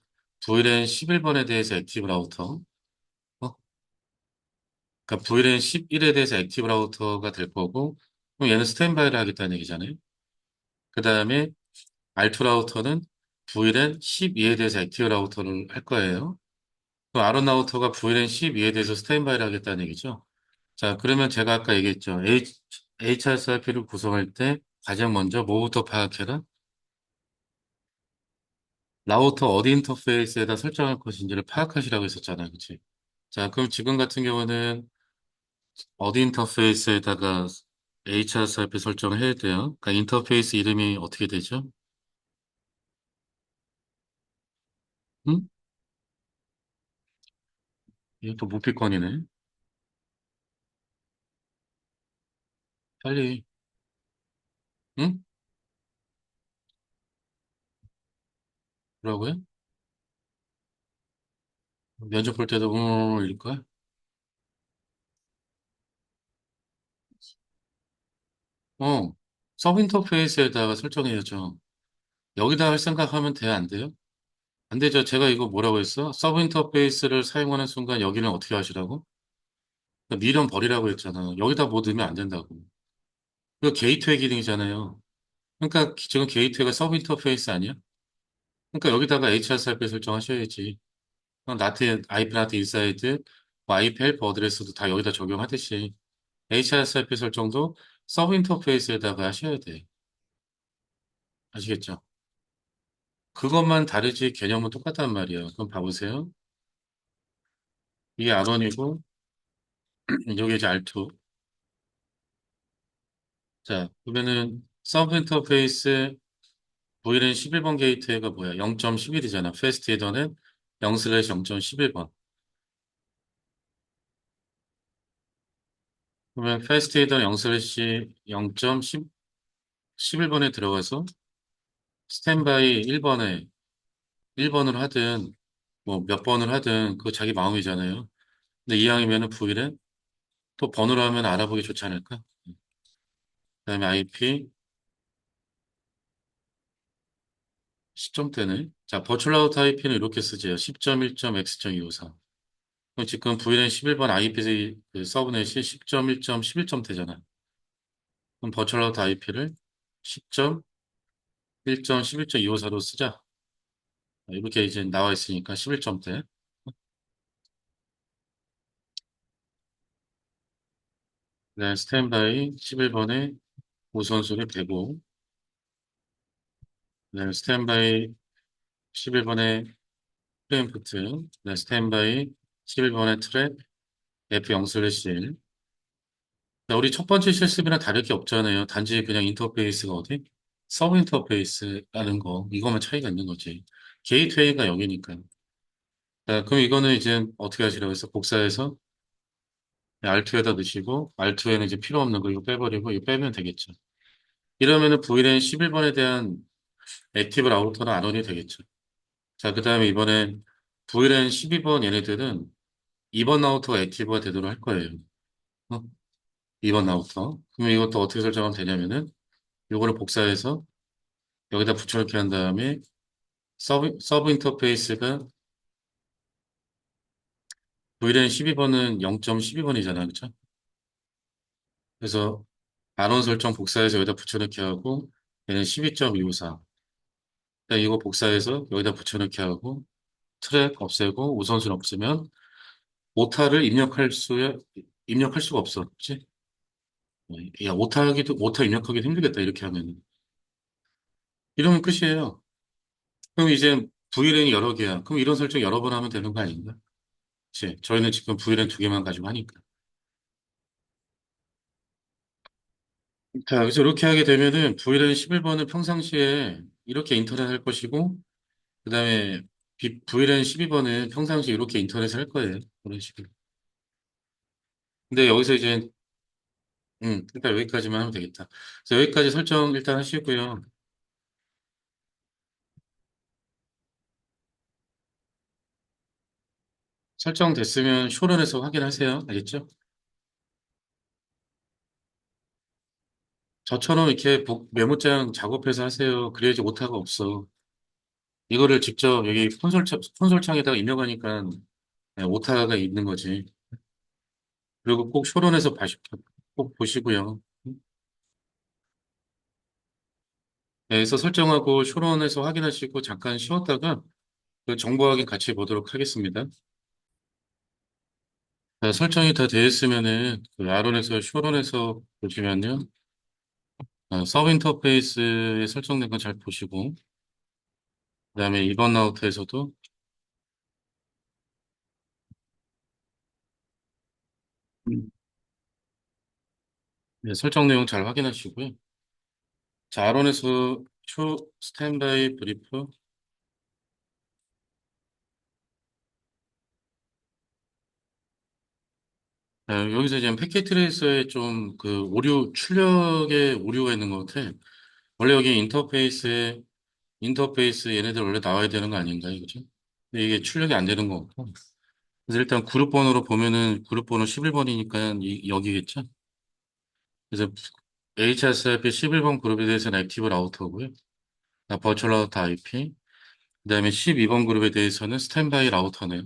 VLAN 11번에 대해서 액티브 라우터. 어? 그러니까 VLAN 11에 대해서 액티브 라우터가 될 거고, 그럼 얘는 스탠바이를 하겠다는 얘기잖아요. 그 다음에 R2 라우터는 VLAN 12에 대해서 액티브 라우터를 할 거예요. 그럼 아론 라우터가 VLAN 12에 대해서 스탠바이를 하겠다는 얘기죠. 자, 그러면 제가 아까 얘기했죠. HRSRP를 구성할 때 가장 먼저 뭐부터 파악해라? 라우터 어디 인터페이스에다 설정할 것인지를 파악하시라고 했었잖아요. 그치? 자, 그럼 지금 같은 경우는 어디 인터페이스에다가 HRSRP 설정을 해야 돼요. 그러니까 인터페이스 이름이 어떻게 되죠? 응? 이게 또 묵비권이네. 빨리. 응? 뭐라고요? 면접 볼 때도 이럴 거야? 어. 서브 인터페이스에다가 설정해야죠. 여기다 할 생각하면 돼, 안 돼요? 안 되죠. 제가 이거 뭐라고 했어? 서브 인터페이스를 사용하는 순간 여기는 어떻게 하시라고? 그러니까 미련 버리라고 했잖아. 여기다 뭐 넣으면 안 된다고. 이거 게이트웨이 기능이잖아요. 그러니까 지금 게이트웨이가 서브 인터페이스 아니야? 그러니까 여기다가 HRSRP 설정하셔야지. 나트, IP 나트 인사이드, 뭐 IP 헬프 어드레스도 다 여기다 적용하듯이 HRSRP 설정도 서브 인터페이스에다가 하셔야 돼. 아시겠죠? 그것만 다르지 개념은 똑같단 말이에요. 그럼 봐보세요. 이게 R1이고, 여기 이제 R2. 자, 그러면은 서브 인터페이스 VLAN 11번 게이트가 뭐야? 0.11이잖아. 패스트 헤더는 0/0.11번. 그러면 패스트 헤더 0/0.11번에 들어가서 스탠바이 1번을 하든 뭐 몇 번을 하든 그거 자기 마음이잖아요. 근데 이왕이면은 VLAN 또 번호로 하면 알아보기 좋지 않을까? 그다음에 IP 시점대는 자, 버추얼 아웃 IP는 이렇게 쓰죠. 10.1.x.254. 그럼 지금 VLAN 11번 IP 그 서브넷이 10.1.11점대잖아. 그럼 버추얼 아웃 IP를 10.1.11.254로 쓰자. 이렇게 이제 나와 있으니까 11점대. 네, 스탠바이 11번에 우선순위 105. 네, 스탠바이 11번에 프레임프트. 네, 스탠바이 11번에 트랙 F0/1. 우리 첫 번째 실습이랑 다를 게 없잖아요. 단지 그냥 인터페이스가 어디? 서브 인터페이스라는 거. 이거만 차이가 있는 거지. 게이트웨이가 여기니까. 자, 그럼 이거는 이제 어떻게 하시라고 해서 복사해서 R2에다 넣으시고 R2에는 이제 필요 없는 거 이거 빼버리고 이거 빼면 되겠죠. 이러면은 VLAN 11번에 대한 액티브 라우터는 안온이 되겠죠. 자, 그 다음에 이번엔 VLAN 12번 얘네들은 2번 라우터가 액티브가 되도록 할 거예요. 어? 2번 라우터. 그럼 이것도 어떻게 설정하면 되냐면은 요거를 복사해서 여기다 붙여넣기 한 다음에 서브 인터페이스가 VLAN 12번은 0.12번이잖아. 그쵸? 그래서 안원 설정 복사해서 여기다 붙여넣기 하고 얘는 12.254. 이거 복사해서 여기다 붙여넣기 하고 트랙 없애고 우선순위 없으면 오타를 입력할 수가 없어. 그치? 야, 오타 입력하기도 힘들겠다. 이렇게 하면. 이러면 끝이에요. 그럼 이제 VLAN이 여러 개야. 그럼 이런 설정 여러 번 하면 되는 거 아닌가? 그치? 저희는 지금 VLAN 두 개만 가지고 하니까. 자, 그래서 이렇게 하게 되면은 VLAN 11번은 평상시에 이렇게 인터넷 할 것이고, 그 다음에 VLAN 12번은 평상시에 이렇게 인터넷을 할 거예요. 그런 식으로. 근데 여기서 이제, 일단 여기까지만 하면 되겠다. 그래서 여기까지 설정 일단 하시고요. 설정됐으면 쇼런에서 확인하세요. 알겠죠? 저처럼 이렇게 메모장 작업해서 하세요. 그래야지 오타가 없어. 이거를 직접 여기 콘솔 창에다가 입력하니까 오타가 있는 거지. 그리고 꼭 쇼론에서 꼭 보시고요. 여기서 설정하고 쇼론에서 확인하시고 잠깐 쉬었다가 그 정보 확인 같이 보도록 하겠습니다. 자, 설정이 다 되어 있으면은 그 아론에서 쇼론에서 보시면요. 서브 인터페이스에 설정된 건 잘 보시고 그다음에 이번 라우터에서도 네, 설정 내용 잘 확인하시고요. 자, 아론에서 쇼 스탠바이 브리프. 여기서 이제 패킷 트레이서에 좀 그 출력에 오류가 있는 것 같아. 원래 여기 인터페이스 얘네들 원래 나와야 되는 거 아닌가요? 그죠? 근데 이게 출력이 안 되는 거 같고. 그래서 일단 그룹 번호로 보면은 그룹 번호 11번이니까 여기겠죠? 그래서 HSIP 11번 그룹에 대해서는 액티브 라우터고요. 버추얼 라우터 IP. 그다음에 12번 그룹에 대해서는 스탠바이 라우터네요.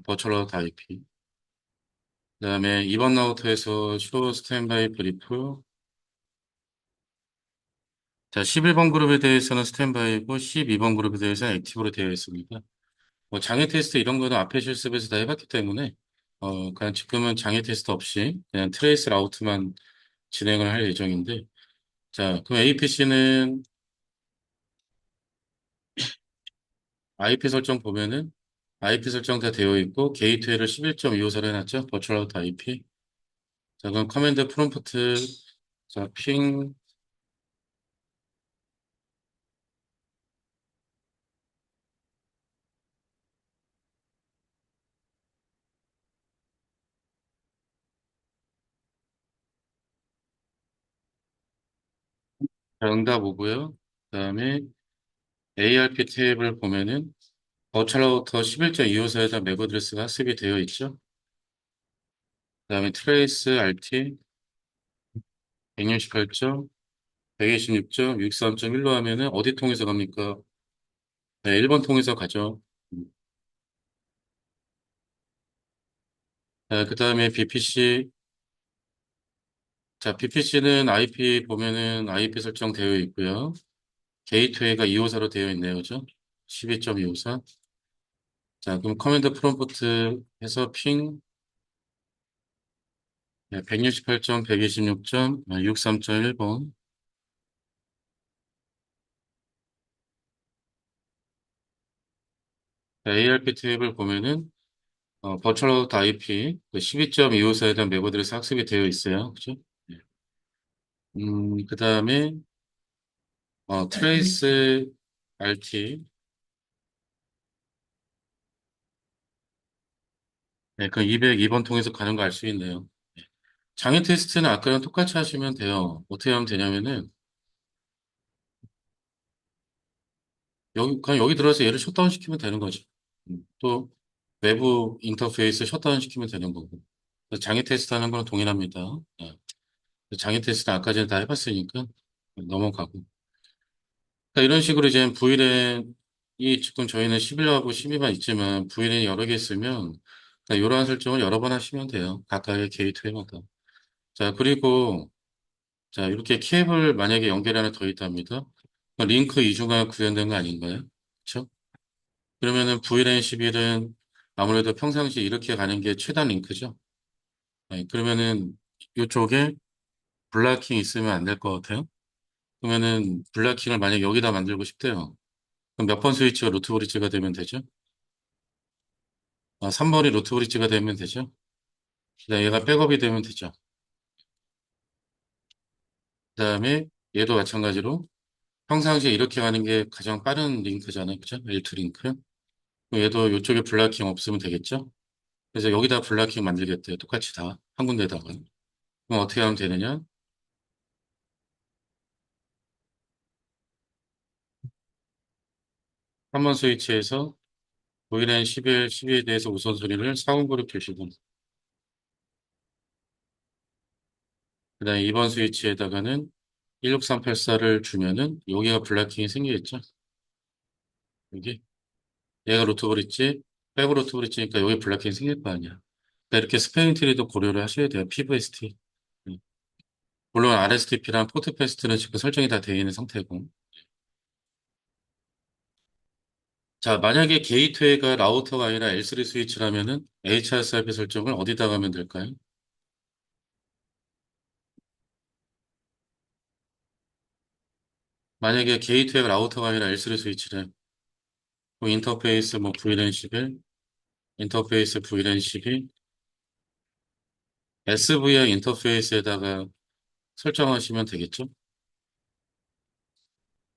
버추얼 라우터 IP. 그다음에 2번 라우터에서 쇼 스탠바이 브리프. 자, 11번 그룹에 대해서는 스탠바이고 12번 그룹에 대해서는 액티브로 되어 있습니다. 뭐 장애 테스트 이런 거는 앞에 실습에서 다 해봤기 때문에 그냥 지금은 장애 테스트 없이 그냥 트레이스 라우트만 진행을 할 예정인데 자, 그럼 APC는 IP 설정 보면은 IP 설정 다 되어 있고 게이트웨이를 11.25로 해놨죠. 버추얼 아웃 IP. 자, 그럼 커맨드 프롬프트 자, 핑 응답 오고요. 그다음에 ARP 테이블 보면은 버추얼 아우터 11.254에다 맥 어드레스가 학습이 되어 있죠. 그다음에 트레이스 RT 168점, 126점, 63.1로 하면은 어디 통해서 갑니까? 네, 1번 통해서 가죠. 그다음에 BPC. 자, BPC는 IP 보면은 IP 설정되어 있고요. 게이트웨이가 254로 되어 있네요. 그죠? 12.254. 자, 그럼 커맨드 프롬프트 해서 핑 168점, 126점, 63.1번. ARP 테이블 보면은 버추얼 아웃 IP 12.254에 대한 맥 어드레스 학습이 되어 있어요. 그죠? 네. 그다음에 트레이스 RT. 네, 그 202번 통해서 가는 거 알 수 있네요. 네. 장애 테스트는 아까랑 똑같이 하시면 돼요. 어떻게 하면 되냐면은 그냥 여기 들어가서 얘를 셧다운 시키면 되는 거죠. 또 외부 인터페이스 셧다운 시키면 되는 거고. 그래서 장애 테스트 하는 거랑 동일합니다. 네. 장애 테스트는 아까 전에 다 해봤으니까 넘어가고. 그러니까 이런 식으로 이제 VLAN이 지금 저희는 11하고 12만 있지만 VLAN이 여러 개 있으면 이러한 설정을 여러 번 하시면 돼요. 각각의 게이트웨이마다. 자, 그리고 자, 이렇게 케이블 만약에 연결이 하나 더 있답니다. 링크 이중가 구현된 거 아닌가요? 그렇죠? 그러면은 VLAN 11은 아무래도 평상시 이렇게 가는 게 최단 링크죠. 네, 그러면은 이쪽에 블락킹 있으면 안 될 것 같아요. 그러면은 블락킹을 만약 여기다 만들고 싶대요. 그럼 몇 번 스위치가 루트 브릿지가 되면 되죠? 3번이 루트 브릿지가 되면 되죠? 그다음에 얘가 백업이 되면 되죠. 그다음에 얘도 마찬가지로 평상시에 이렇게 가는 게 가장 빠른 링크잖아요. 그죠? L2 링크. 그럼 얘도 이쪽에 블락킹 없으면 되겠죠? 그래서 여기다 블락킹 만들겠대요. 똑같이 다. 한 군데다가. 그럼 어떻게 하면 되느냐? 3번 스위치에서 보이랜 11, 12에 대해서 우선순위를 4번으로 표시고, 그 다음에 2번 스위치에다가는 16384를 주면은 여기가 블락킹이 생기겠죠? 여기. 얘가 루트 브릿지, 백브 루트 브릿지니까 여기 블락킹이 생길 거 아니야. 그러니까 이렇게 스페인 트리도 고려를 하셔야 돼요. PVST. 물론 RSTP랑 포트 패스트는 지금 설정이 다 되어 있는 상태고. 자, 만약에 게이트웨이가 라우터가 아니라 L3 스위치라면은 HRSIP 설정을 어디다 가면 될까요? 만약에 게이트웨이가 라우터가 아니라 L3 스위치래. 그럼 인터페이스 뭐 VLAN 11, 인터페이스 VLAN 12, SVI 인터페이스에다가 설정하시면 되겠죠?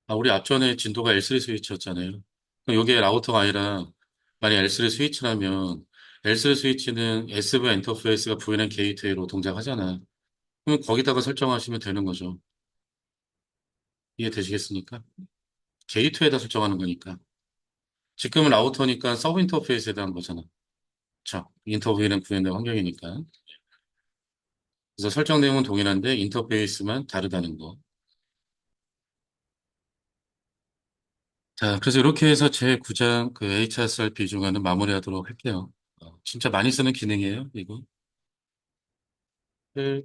아, 우리 앞전에 진도가 L3 스위치였잖아요. 그럼 이게 라우터가 아니라 만약 L3 스위치라면 L3 스위치는 SV 인터페이스가 VLAN 게이트웨이로 동작하잖아. 그럼 거기다가 설정하시면 되는 거죠. 이해되시겠습니까? 게이트웨이에다 설정하는 거니까. 지금은 라우터니까 서브 인터페이스에다 한 거잖아. 자, 인터뷰에는 구현된 환경이니까. 그래서 설정 내용은 동일한데 인터페이스만 다르다는 거. 자, 그래서 이렇게 해서 제 9장 그 HSR 비중화는 마무리하도록 할게요. 진짜 많이 쓰는 기능이에요, 이거. 네.